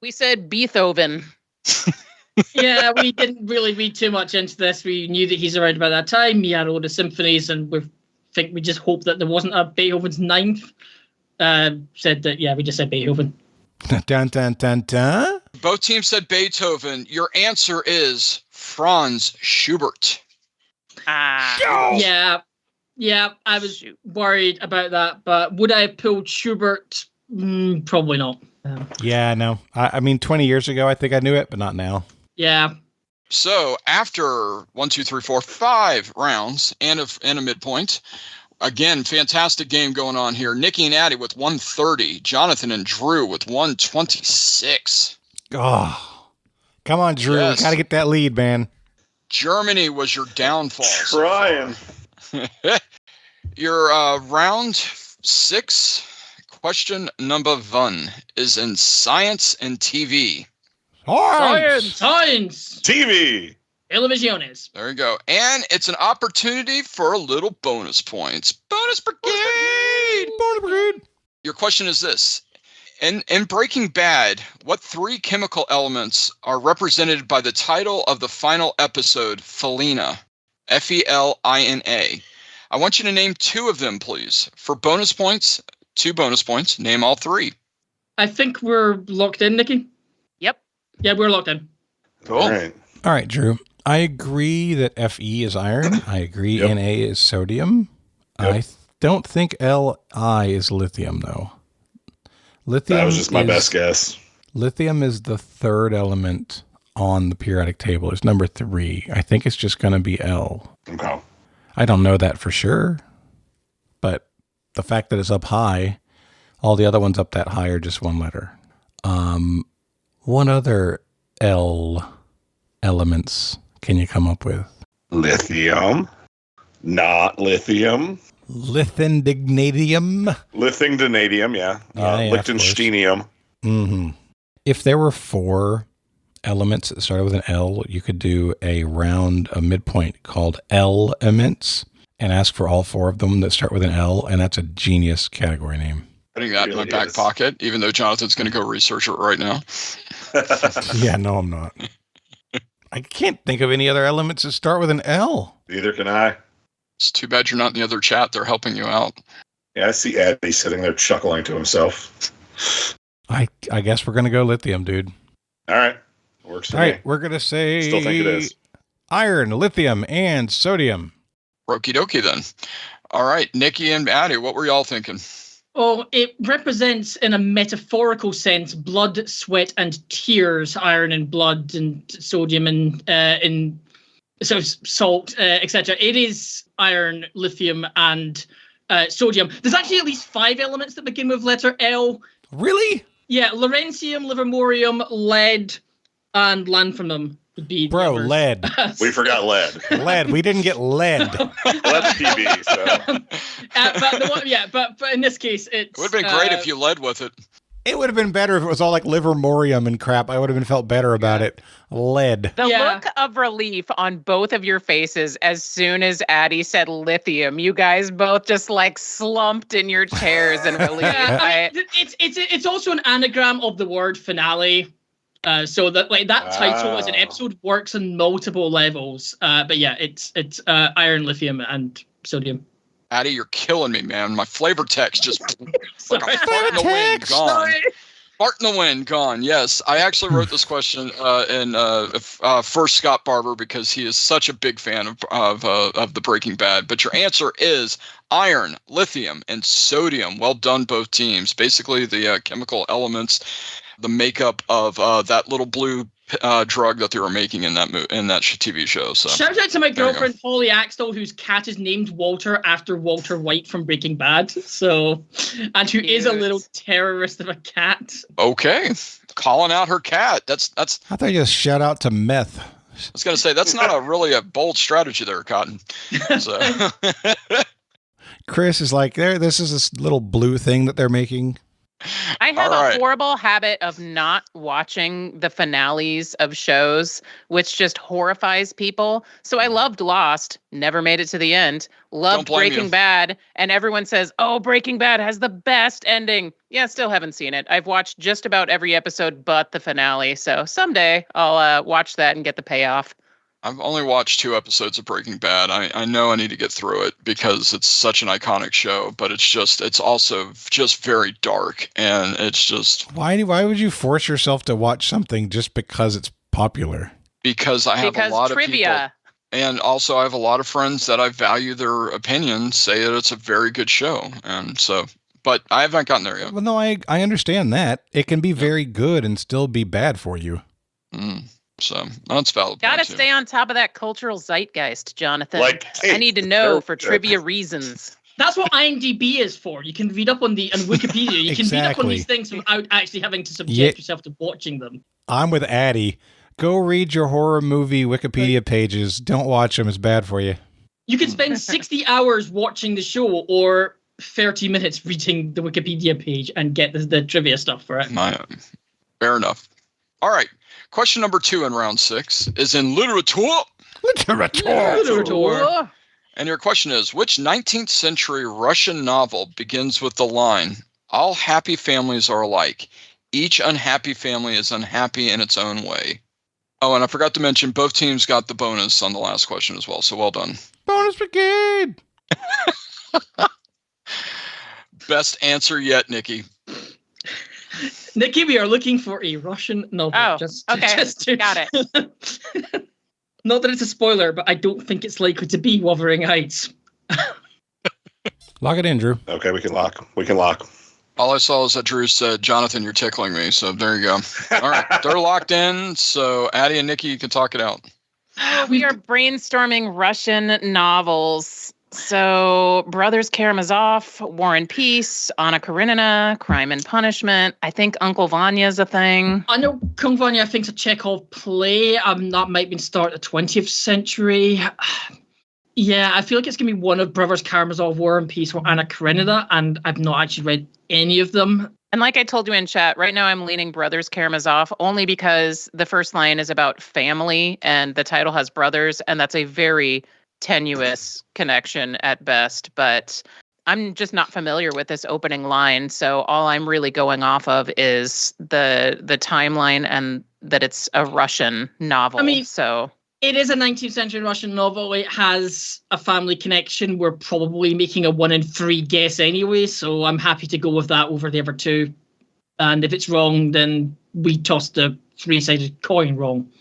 We said Beethoven. Yeah, we didn't really read too much into this. We knew that he's around about that time. He had all the symphonies, and we just hoped that there wasn't a Beethoven's ninth. Said that, yeah, we just said Beethoven. Dun, dun, dun, dun. Both teams said Beethoven. Your answer is Franz Schubert. Yeah, I was worried about that, but would I have pulled Schubert? Probably not. Yeah, no. I mean, 20 years ago, I think I knew it, but not now. Yeah. So after 1, 2, 3, 4, 5 rounds and a midpoint, again, fantastic game going on here. Nikki and Addie with 130. Jonathan and Drew with 126. Oh, come on, Drew. Yes. Got to get that lead, man. Germany was your downfall. Trying. Your round 6 question number 1 is in science and TV. Science. TV. Televisiones. There you go. And it's an opportunity for a little bonus points. Bonus brigade! Bonus brigade! Your question is this. In Breaking Bad, what 3 chemical elements are represented by the title of the final episode, Felina? Felina. I want you to name 2 of them, please. For bonus points, 2 bonus points. Name all 3. I think we're locked in, Nikki. Yep. Yeah, we're locked in. Cool. All right, Drew. I agree that Fe is iron. I agree Na is sodium. Yep. I don't think Li is lithium, though. Lithium That was just my best guess. Lithium is the 3rd element on the periodic table. It's number 3. I think it's just going to be L. Okay. I don't know that for sure, but the fact that it's up high, all the other ones up that high are just one letter. What other L elements can you come up with? Lithium. Not lithium. Lithium. Lithium, yeah. Lichtensteinium. Mm-hmm. If there were 4 elements that started with an L, you could do a midpoint called elements and ask for all 4 of them that start with an L, and that's a genius category name. Putting that in my back pocket, even though Jonathan's going to go research it right now. Yeah, no, I'm not. I can't think of any other elements that start with an L. Neither can I. It's too bad you're not in the other chat. They're helping you out. Yeah, I see Addie sitting there chuckling to himself. I guess we're going to go lithium, dude. All right. Works for me. All right, we're going to say Still think it is. Iron, lithium, and sodium. Okie dokie then. All right, Nikki and Addie, what were y'all thinking? Oh, it represents, in a metaphorical sense, blood, sweat, and tears. Iron and blood, and sodium, and so salt, etc. It is iron, lithium, and sodium. There's actually at least 5 elements that begin with letter L. Really? Yeah, lawrencium, livermorium, lead, and lanthanum would be. Lead. We forgot lead. Lead. We didn't get lead. Well, that's PB. So. But in this case, it would have been great if you led with it. It would have been better if it was all like livermorium and crap. I would have felt better about it. Lead. The look of relief on both of your faces as soon as Addie said lithium, you guys both just like slumped in your chairs in relief. It's also an anagram of the word finale. So that title as an episode works on multiple levels. But yeah, it's iron, lithium, and sodium. Addie, you're killing me, man. My flavor text just like a fart in the wind, gone. Fart in the wind, gone. Yes, I actually wrote this question for Scott Barber because he is such a big fan of the Breaking Bad. But your answer is iron, lithium, and sodium. Well done, both teams. Basically, the chemical elements, the makeup of that little blue drug that they were making in that TV show. So shout out to my girlfriend Holly Axtell, whose cat is named Walter after Walter White from Breaking Bad. So, and who is a little terrorist of a cat. Okay, calling out her cat. That's. I thought you just shout out to meth. I was gonna say that's not really a bold strategy there, Cotton. So. Chris is like, this is this little blue thing that they're making. I have a horrible habit of not watching the finales of shows, which just horrifies people. So I loved Lost, never made it to the end. Loved Breaking Bad, and everyone says, oh, Breaking Bad has the best ending. Yeah, still haven't seen it. I've watched just about every episode but the finale. So someday I'll watch that and get the payoff. I've only watched 2 episodes of Breaking Bad. I know I need to get through it because it's such an iconic show, but it's also just very dark, and it's just... Why would you force yourself to watch something just because it's popular? Because I have a lot of people, and also I have a lot of friends that I value their opinions, say that it's a very good show, and so... But I haven't gotten there yet. Well, no, I understand that. It can be very good and still be bad for you. So that's valid. Gotta stay on top of that cultural zeitgeist, Jonathan. Hey, I need to know for trivia reasons. That's what IMDb is for. You can read up on Wikipedia. You can read up on these things without actually having to subject yourself to watching them. I'm with Addy. Go read your horror movie Wikipedia pages. Don't watch them. It's bad for you. You could spend 60 hours watching the show or 30 minutes reading the Wikipedia page and get the trivia stuff for it. Fair enough. All right. Question number 2 in round 6 is in literature. Literature. And your question is, which 19th century Russian novel begins with the line, all happy families are alike. Each unhappy family is unhappy in its own way. Oh, and I forgot to mention, both teams got the bonus on the last question as well, so well done. Bonus brigade! Best answer yet, Nikki. Nikki, we are looking for a Russian novel. Oh, okay. Got it. Not that it's a spoiler, but I don't think it's likely to be Wuthering Heights. Lock it in, Drew. Okay, we can lock. All I saw is that Drew said, Jonathan, you're tickling me. So there you go. All right, they're locked in. So Addy and Nikki, you can talk it out. We are brainstorming Russian novels. So Brothers Karamazov, War and Peace, Anna Karenina, Crime and Punishment. I think Uncle Vanya's a thing. I know Kung Vanya, I think, is a Chekhov play. That might be start of the 20th century. Yeah, I feel like it's going to be one of Brothers Karamazov, War and Peace, or Anna Karenina, and I've not actually read any of them. And like I told you in chat, right now I'm leaning Brothers Karamazov only because the first line is about family and the title has brothers, and that's a very tenuous connection at best. But I'm just not familiar with this opening line, so all I'm really going off of is the timeline and that it's a Russian novel. I mean, so it is a 19th century Russian novel. It has a family connection. We're probably making a 1 in 3 guess anyway, so I'm happy to go with that over the other 2. And if it's wrong, then we toss the 3-sided coin wrong.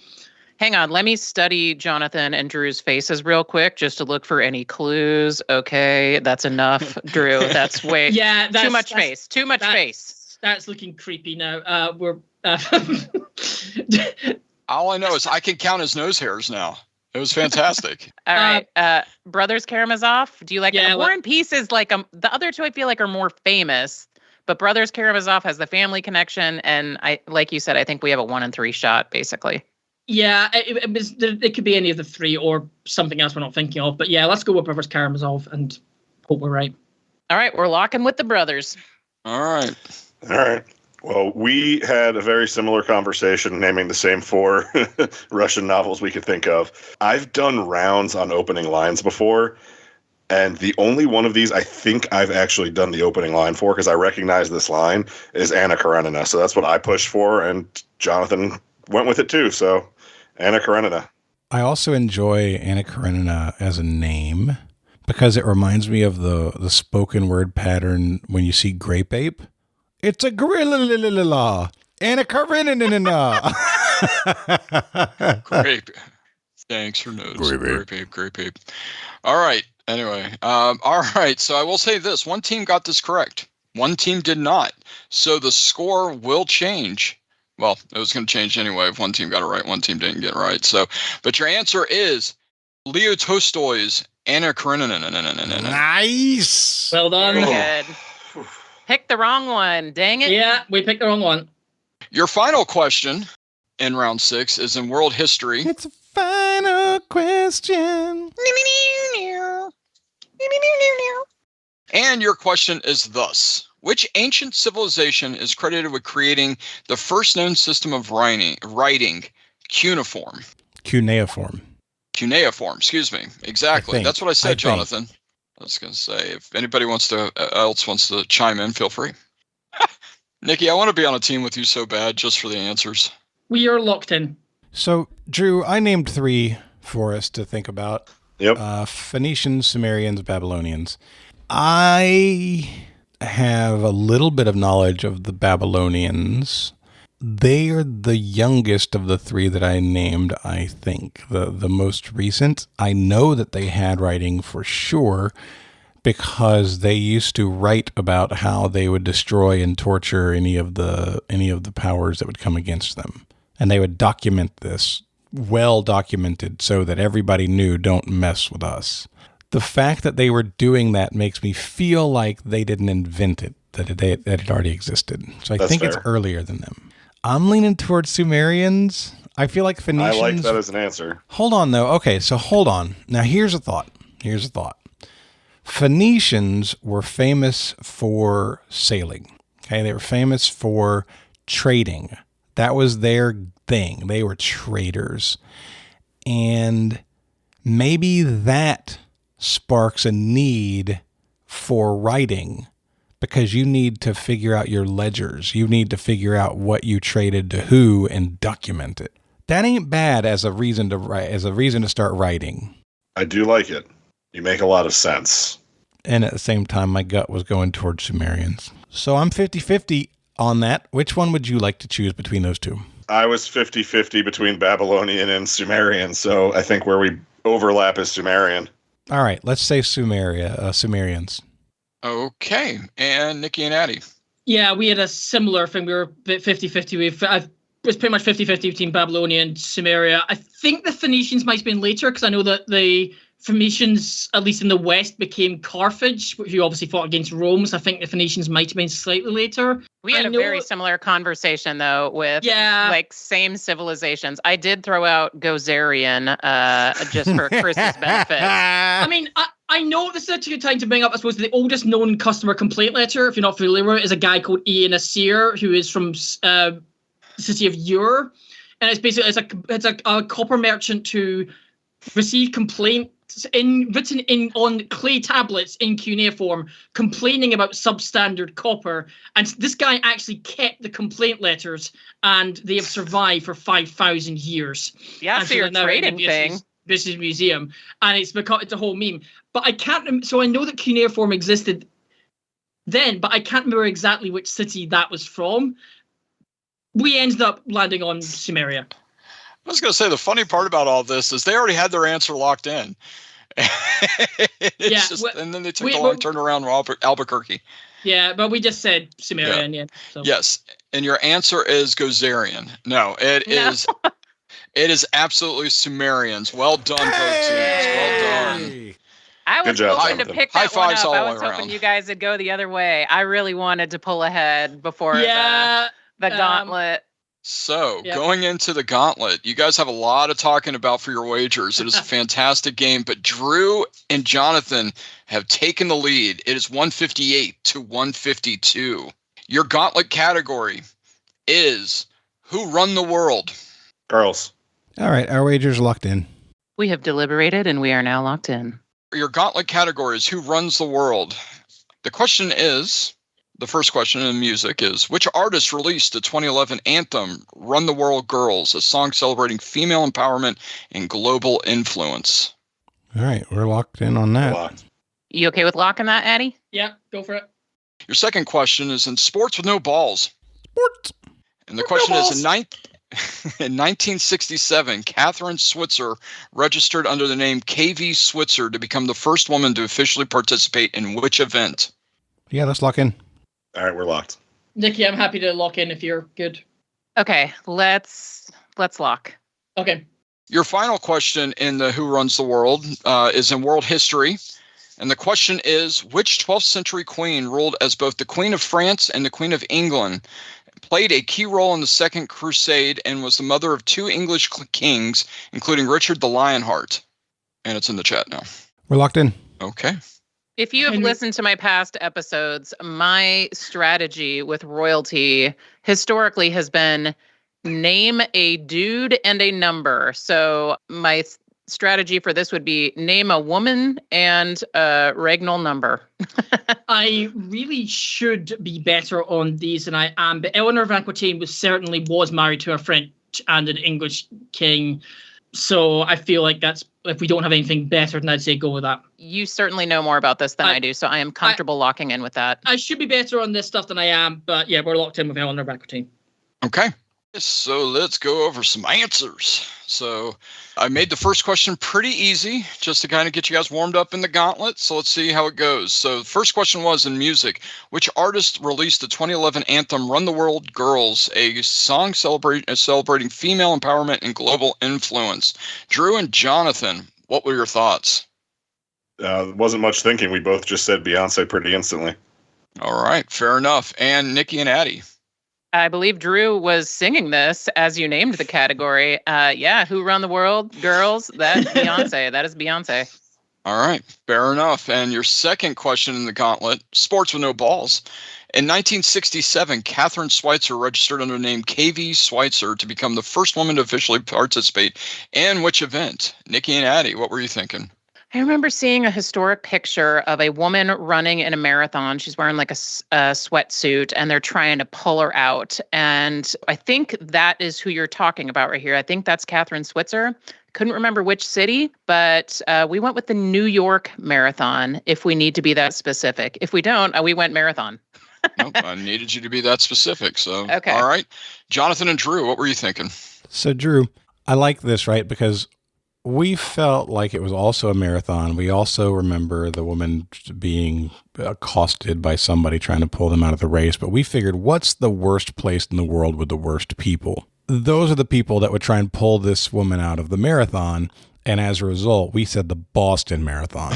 Hang on, let me study Jonathan and Drew's faces real quick just to look for any clues. Okay, that's enough, Drew. That's way too much face. Too much face. That's looking creepy now. We're all I know is I can count his nose hairs now. It was fantastic. All right, Brothers Karamazov. Do you like that? War and Peace is like the other 2 I feel like are more famous, but Brothers Karamazov has the family connection, and I like you said, I think we have a 1 in 3 shot basically. Yeah, it could be any of the 3 or something else we're not thinking of. But yeah, let's go with Brothers Karamazov and hope we're right. All right, we're locking with the brothers. All right. Well, we had a very similar conversation naming the same 4 Russian novels we could think of. I've done rounds on opening lines before, and the only one of these I think I've actually done the opening line for, because I recognize this line, is Anna Karenina. So that's what I pushed for, and Jonathan went with it too. So Anna Karenina. I also enjoy Anna Karenina as a name because it reminds me of the spoken word pattern when you see Grape Ape. It's a gorilla, Anna Karenina. Grape. Thanks for notes. Grape Ape. All right. Anyway. All right. So I will say this. One team got this correct. One team did not. So the score will change Well, it was going to change anyway if one team got it right, one team didn't get it right. So, but your answer is Leo Tolstoy's Anna Karenina. Nice. Well done. Very good. Picked the wrong one. Dang it. Yeah, we picked the wrong one. Your final question in round 6 is in world history. It's a final question. And your question is thus. Which ancient civilization is credited with creating the first known system of writing, cuneiform? Cuneiform, excuse me. Exactly. That's what I said, Jonathan. I was going to say, if anybody else wants to chime in, feel free. Nikki, I want to be on a team with you so bad just for the answers. We are locked in. So, Drew, I named 3 for us to think about. Yep. Phoenicians, Sumerians, Babylonians. I have a little bit of knowledge of the Babylonians. They are the youngest of the 3 that I named, I think. The most recent. I know that they had writing for sure because they used to write about how they would destroy and torture any of the powers that would come against them. And they would document this, well documented, so that everybody knew, don't mess with us. The fact that they were doing that makes me feel like they didn't invent it, that it already existed. So I think it's earlier than them. I'm leaning towards Sumerians. I feel like Phoenicians... I like that as an answer. Hold on, though. Okay, so hold on. Now, here's a thought. Phoenicians were famous for sailing. Okay, they were famous for trading. That was their thing. They were traders. And maybe that sparks a need for writing because you need to figure out your ledgers. You need to figure out what you traded to who and document it. That ain't bad as a reason to write, as a reason to start writing. I do like it. You make a lot of sense. And at the same time, my gut was going towards Sumerians. So I'm 50-50 on that. Which one would you like to choose between those two? I was 50-50 between Babylonian and Sumerian, so I think where we overlap is Sumerian. All right, let's say Sumerians. Okay, and Nikki and Addy. Yeah, we had a similar thing. We were a bit 50-50. It was pretty much 50-50 between Babylonia and Sumeria. I think the Phoenicians might have been later because I know that the Phoenicians, at least in the West, became Carthage, who obviously fought against Rome. So I think the Phoenicians might have been slightly later. We had a very similar conversation, though, with like same civilizations. I did throw out Gozerian just for Chris's benefit. I mean, I know this is a good time to bring up, I suppose, the oldest known customer complaint letter, if you're not familiar with it, is a guy called Ian Asir, who is from the city of Ur. And it's basically it's a copper merchant who received complaints written on clay tablets in cuneiform complaining about substandard copper, and this guy actually kept the complaint letters and they have survived for 5,000 years. Yeah, and so you're trading thing. This is museum, and it's a whole meme. But I can't. So I know that cuneiform existed then, but I can't remember exactly which city that was from. We ended up landing on Sumeria. I was going to say, the funny part about all this is they already had their answer locked in. And then they took the long turnaround to Albuquerque. Yeah, but we just said Sumeria in the end. So. Yes, and your answer is Gozerian. No, it is. It is absolutely Sumerians. Well done, both teams. Well done. I was hoping to pick that one up. I was hoping around. you guys would go the other way. I really wanted to pull ahead before the gauntlet. So, going into the gauntlet, you guys have a lot of talking about for your wagers. It is a fantastic game, but Drew and Jonathan have taken the lead. It is 158 to 152. Your gauntlet category is Who Run the World? Girls. All right, our wager's locked in. We have deliberated and we are now locked in. Your gauntlet category is Who Runs the World? The question is... The first question in music is, which artist released the 2011 anthem, Run the World Girls, a song celebrating female empowerment and global influence? All right, we're locked in on that. You okay with locking that, Addy? Yeah, go for it. Your second question is in sports with no balls. Sports. And the question is, in 1967, Catherine Switzer registered under the name KV Switzer to become the first woman to officially participate in which event? Yeah, let's lock in. All right, we're locked. Nikki, I'm happy to lock in if you're good. Okay, let's lock. Okay. Your final question in the Who Runs the World is in world history. And the question is, which 12th century queen ruled as both the Queen of France and the Queen of England, played a key role in the Second Crusade, and was the mother of 2 English kings, including Richard the Lionheart? And it's in the chat now. We're locked in. Okay. If you have listened to my past episodes, my strategy with royalty historically has been name a dude and a number. So my strategy for this would be name a woman and a regnal number. I really should be better on these than I am, but Eleanor of Aquitaine was married to a French and an English king. So I feel like that's, if we don't have anything better, then I'd say go with that. You certainly know more about this than I do, so I am comfortable locking in with that. I should be better on this stuff than I am, but yeah, we're locked in with Eleanor of Aquitaine. Okay. So let's go over some answers. So I made the first question pretty easy, just to kind of get you guys warmed up in the gauntlet. So let's see how it goes. So the first question was in music. Which artist released the 2011 anthem Run the World Girls, a song celebrating female empowerment and global influence? Drew and Jonathan, what were your thoughts? Wasn't much thinking. We both just said Beyonce pretty instantly. All right, fair enough. And Nikki and Addy? I believe Drew was singing this as you named the category. Who Run the World? Girls? That's Beyonce. That is Beyonce. All right, fair enough. And your second question in the gauntlet, sports with no balls. In 1967, Catherine Schweitzer registered under the name KV Schweitzer to become the first woman to officially participate in which event? Nikki and Addy, what were you thinking? I remember seeing a historic picture of a woman running in a marathon. She's wearing like a sweatsuit, and they're trying to pull her out. And I think that is who you're talking about right here. I think that's Catherine Switzer. Couldn't remember which city, but we went with the New York Marathon, if we need to be that specific. If we don't, we went marathon. Nope, I needed you to be that specific. So, okay. All right. Jonathan and Drew, what were you thinking? So, Drew, I like this, right? Because we felt like it was also a marathon. We also remember the woman being accosted by somebody trying to pull them out of the race. But we figured, what's the worst place in the world with the worst people? Those are the people that would try and pull this woman out of the marathon. And as a result, we said the Boston Marathon.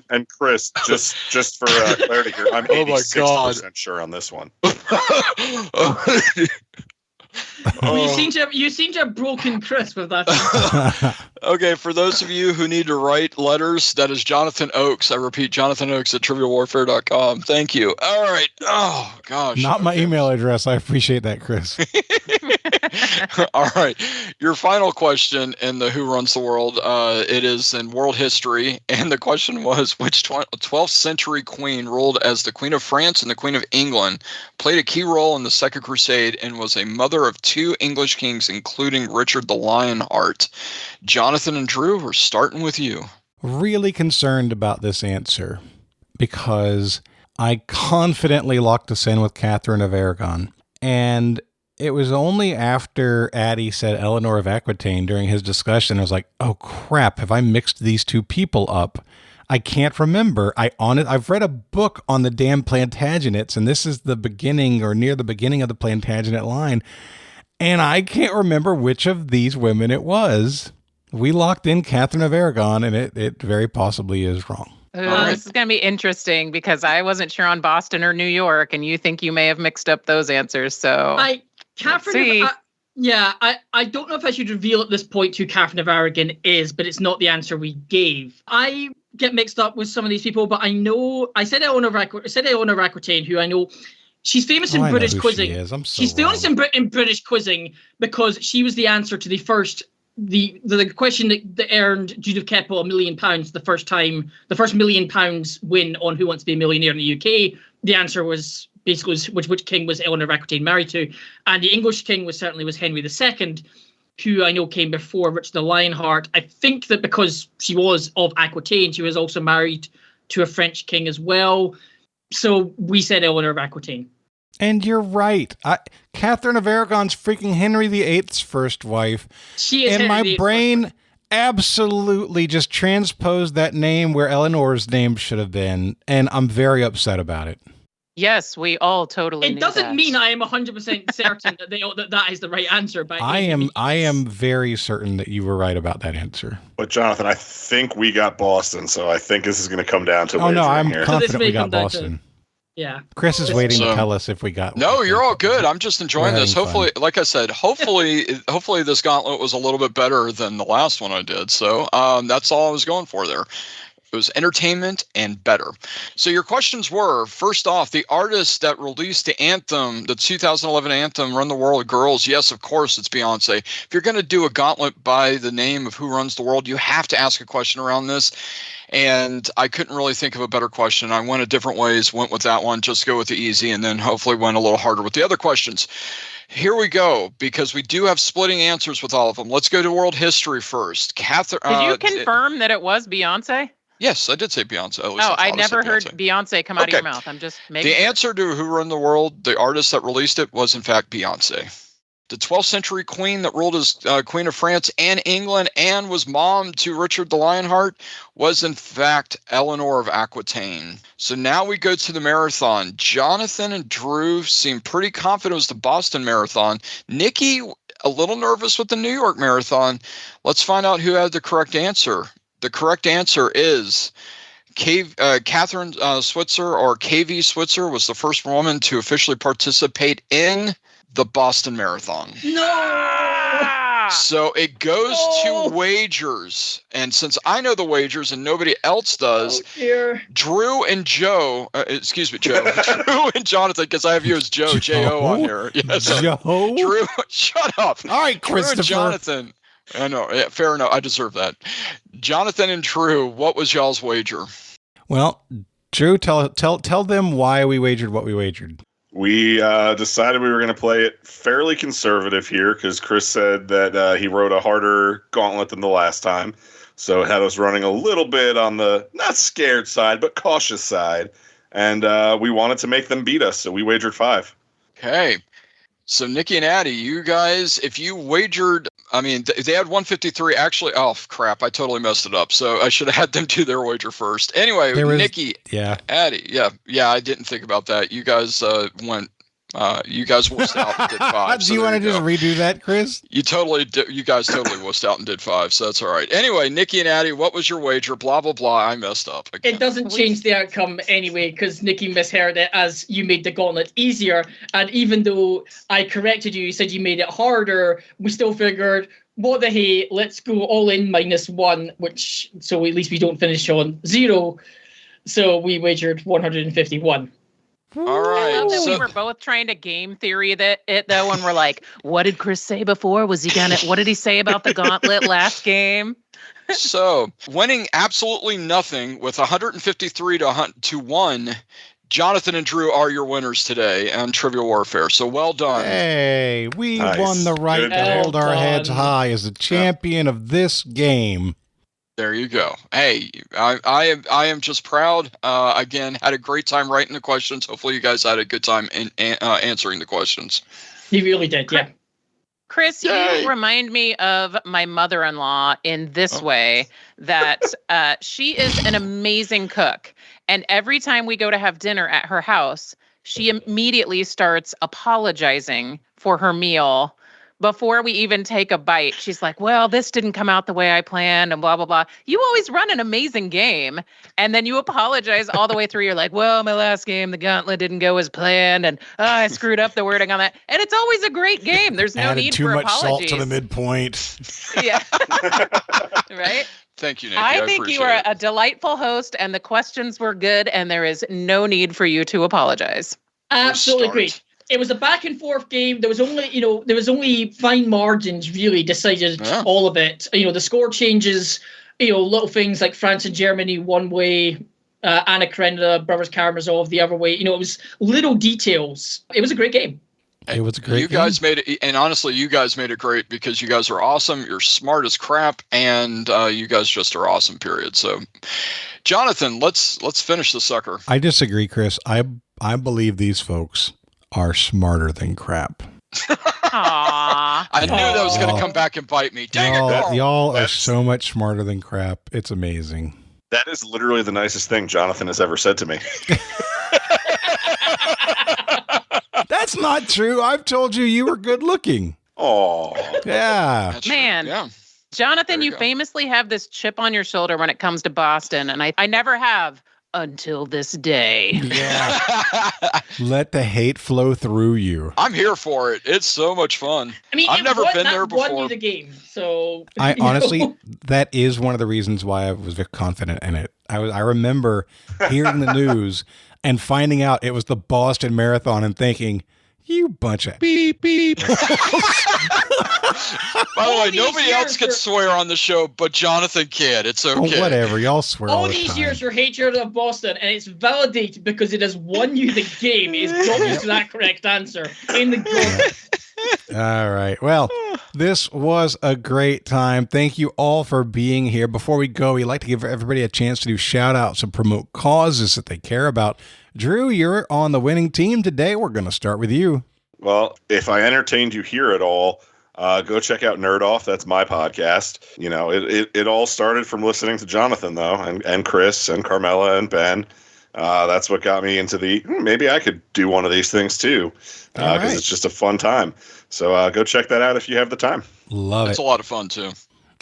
and Chris, just for clarity here, I'm 86% sure on this one. Well, you seem to have broken Chris with that. Okay, for those of you who need to write letters, that is Jonathan Oakes. I repeat, Jonathan Oakes at trivialwarfare.com. Thank you. All right. Oh, gosh. Not my email address. I appreciate that, Chris. All right. Your final question in the Who Runs the World, it is in world history. And the question was, which 12th century queen ruled as the Queen of France and the Queen of England, played a key role in the Second Crusade, and was a mother of 2 English kings, including Richard the Lionheart? Jonathan and Drew, we're starting with you. Really concerned about this answer because I confidently locked us in with Catherine of Aragon. And it was only after Addy said Eleanor of Aquitaine during his discussion, I was like, oh crap, have I mixed these two people up? I can't remember. I've read a book on the damn Plantagenets, and this is the beginning or near the beginning of the Plantagenet line. And I can't remember which of these women it was. We locked in Catherine of Aragon, and it very possibly is wrong. This is going to be interesting because I wasn't sure on Boston or New York, and you think you may have mixed up those answers. So I don't know if I should reveal at this point who Catherine of Aragon is, but it's not the answer we gave. I get mixed up with some of these people, but I know I said Eleanor of Aquitaine, who I know. She's famous in British quizzing. She's famous in British quizzing because she was the answer to the first the question that earned Jude of Keppel £1 million the first £1 million win on Who Wants to Be a Millionaire in the UK. The answer was basically which king was Eleanor of Aquitaine married to, and the English king was Henry II, who I know came before Richard the Lionheart. I think that because she was of Aquitaine, she was also married to a French king as well. So we said Eleanor of Aquitaine. And you're right. Catherine of Aragon's freaking Henry VIII's first wife. She is. And my brain absolutely just transposed that name where Eleanor's name should have been. And I'm very upset about it. Yes, we all totally. It doesn't mean I am 100% certain that is the right answer. But I am very certain that you were right about that answer. But Jonathan, I think we got Boston, so I think this is going to come down to. Oh no, I'm here. confident we got Boston. Yeah. Chris is waiting to tell us if we got. No, you're all good. I'm just enjoying this. Hopefully, like I said, hopefully this gauntlet was a little bit better than the last one I did. So that's all I was going for there. It was entertainment and better. So your questions were, first off, the artist that released the anthem, the 2011 anthem, Run the World Girls. Yes, of course, it's Beyonce. If you're going to do a gauntlet by the name of Who Runs the World, you have to ask a question around this. And I couldn't really think of a better question. I went a different ways, went with that one, just go with the easy, and then hopefully went a little harder with the other questions. Here we go, because we do have splitting answers with all of them. Let's go to world history first. Catherine, did you confirm that it was Beyonce? Yes, I did say Beyonce. I never heard Beyonce come out of your mouth. I'm just making the answer to Who Run the World, the artist that released it, was in fact Beyonce. The 12th century queen that ruled as Queen of France and England and was mom to Richard the Lionheart was in fact Eleanor of Aquitaine. So now we go to the marathon. Jonathan and Drew seem pretty confident it was the Boston Marathon. Nikki, a little nervous with the New York Marathon. Let's find out who had the correct answer. The correct answer is Catherine Switzer, or KV Switzer, was the first woman to officially participate in the Boston Marathon. No! So it goes to wagers. And since I know the wagers and nobody else does, Drew and Joe, Drew and Jonathan, because I have you as Joe, J-O on here. Yeah, so Joe? Drew, shut up. All right, Christopher. Drew and Jonathan. I know, yeah, fair enough. I deserve that. Jonathan and Drew, what was y'all's wager? Well, Drew, tell them why we wagered what we wagered. We decided we were going to play it fairly conservative here because Chris said that he wrote a harder gauntlet than the last time. So it had us running a little bit on the not scared side, but cautious side. And we wanted to make them beat us, so we wagered 5. Okay. So Nikki and Addy, you guys, if you wagered, I mean, they had 153. Actually, oh, crap, I totally messed it up. So I should have had them do their wager first. Anyway, Nikki, Addy, yeah, I didn't think about that. You guys you guys wussed out and did 5. Do you want to just redo that, Chris? You guys totally wussed out and did 5, so that's all right. Anyway, Nikki and Addy, what was your wager? Blah, blah, blah. I messed up again. It doesn't change the outcome anyway, because Nikki misheard it as you made the gauntlet easier. And even though I corrected you, you said you made it harder, we still figured, what the hey, let's go all in -1, so at least we don't finish on 0. So we wagered 151. All right. I love that we were both trying to game theory it though, and we're like, what did Chris say before? What did he say about the gauntlet last game? So, winning absolutely nothing with 153 to 1, Jonathan and Drew are your winners today on Trivial Warfare. So well done. Hey, we won the right to hold our heads high as the champion of this game. There you go. Hey, I am just proud. Again, had a great time writing the questions. Hopefully you guys had a good time in answering the questions. You really did, yeah. Chris, you remind me of my mother-in-law in this way, that she is an amazing cook. And every time we go to have dinner at her house, she immediately starts apologizing for her meal. Before we even take a bite, she's like, well, this didn't come out the way I planned and blah, blah, blah. You always run an amazing game. And then you apologize all the way through. You're like, well, my last game, the gauntlet didn't go as planned. And I screwed up the wording on that. And it's always a great game. There's no need for apologies. Too much salt to the midpoint. Yeah. Right? Thank you, Nikki. I think you are a delightful host and the questions were good. And there is no need for you to apologize. Absolutely great. It was a back and forth game. There was only fine margins really decided all of it. The score changes, little things like France and Germany one way, Anna Karenina, Brothers Karamazov the other way. It was little details. It was a great game. It was a great game. You guys made it, and honestly, you guys made it great because you guys are awesome. You're smart as crap, and you guys just are awesome, period. So, Jonathan, let's finish the sucker. I disagree, Chris. I believe these folks are smarter than crap. Aww. I knew that was going to come back and bite me. Dang it, y'all are so much smarter than crap. It's amazing. That is literally the nicest thing Jonathan has ever said to me. That's not true. I've told you you were good looking. Oh, yeah. Man. Yeah. Jonathan, you go. famously have this chip on your shoulder when it comes to Boston, and I never have until this day. Yeah. Let the hate flow through you. I'm here for it. It's so much fun. I mean, I've never been there Won before. you the game, so I you know. honestly, that is one of the reasons why I was very confident in it. I remember hearing the news and finding out it was the Boston Marathon and thinking, you bunch of beep beep. By the way, nobody else can swear on the show, but Jonathan can. It's okay. Oh, whatever. Y'all swear all All the these time. years, your hatred of Boston, and it's validated because it has won you the game. It's got you to that correct answer in the game. All right. Well, this was a great time. Thank you all for being here. Before we go, we'd like to give everybody a chance to do shout outs and promote causes that they care about. Drew, you're on the winning team today. We're going to start with you. well, if I entertained you here at all, go check out Nerd Off. That's my podcast. You know, it all started from listening to Jonathan, though, and Chris and Carmela and Ben. That's what got me into maybe I could do one of these things too, because it's just a fun time. So go check that out if you have the time. Love It's it. a lot of fun too.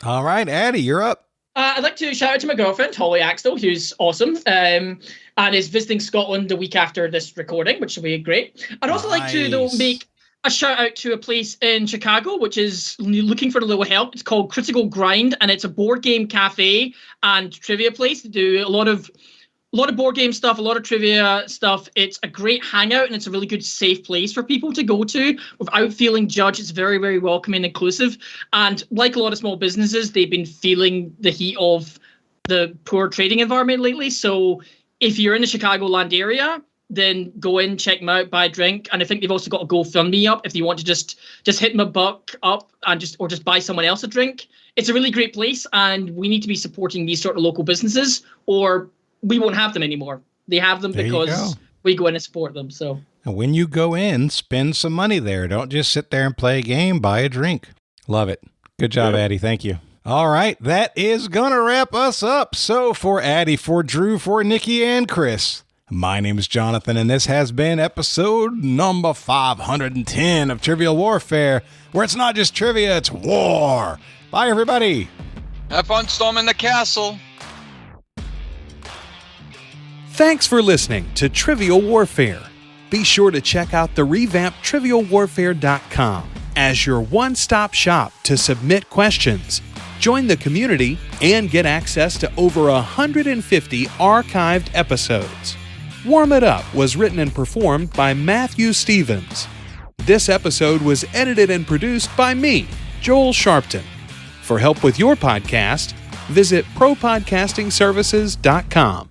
All right, Addy, you're up. I'd like to shout out to my girlfriend, Holly Axtell, who's awesome, and is visiting Scotland the week after this recording, which will be great. I'd also like to, though, make a shout out to a place in Chicago, which is looking for a little help. It's called Critical Grind, and it's a board game cafe and trivia place. They do a lot of board game stuff, a lot of trivia stuff. It's a great hangout, and it's a really good, safe place for people to go to without feeling judged. It's very, very welcoming and inclusive. And like a lot of small businesses, they've been feeling the heat of the poor trading environment lately. So if you're in the Chicagoland area, then go in, check them out, buy a drink. And I think they've also got a GoFundMe up if you want to just hit them a buck up and just buy someone else a drink. It's a really great place, and we need to be supporting these sort of local businesses, or we won't have them anymore. They have them because we go in and support them. So, and when you go in, spend some money there. Don't just sit there and play a game, buy a drink. Love it. Good job, Addy. Thank you. All right, that is going to wrap us up. So for Addy, for Drew, for Nikki, and Chris, my name is Jonathan, and this has been episode number 510 of Trivial Warfare, where it's not just trivia, it's war. Bye, everybody. Have fun storming the castle. Thanks for listening to Trivial Warfare. Be sure to check out the revamped TrivialWarfare.com as your one-stop shop to submit questions, join the community, and get access to over 150 archived episodes. Warm It Up was written and performed by Matthew Stevens. This episode was edited and produced by me, Joel Sharpton. For help with your podcast, visit ProPodcastingServices.com.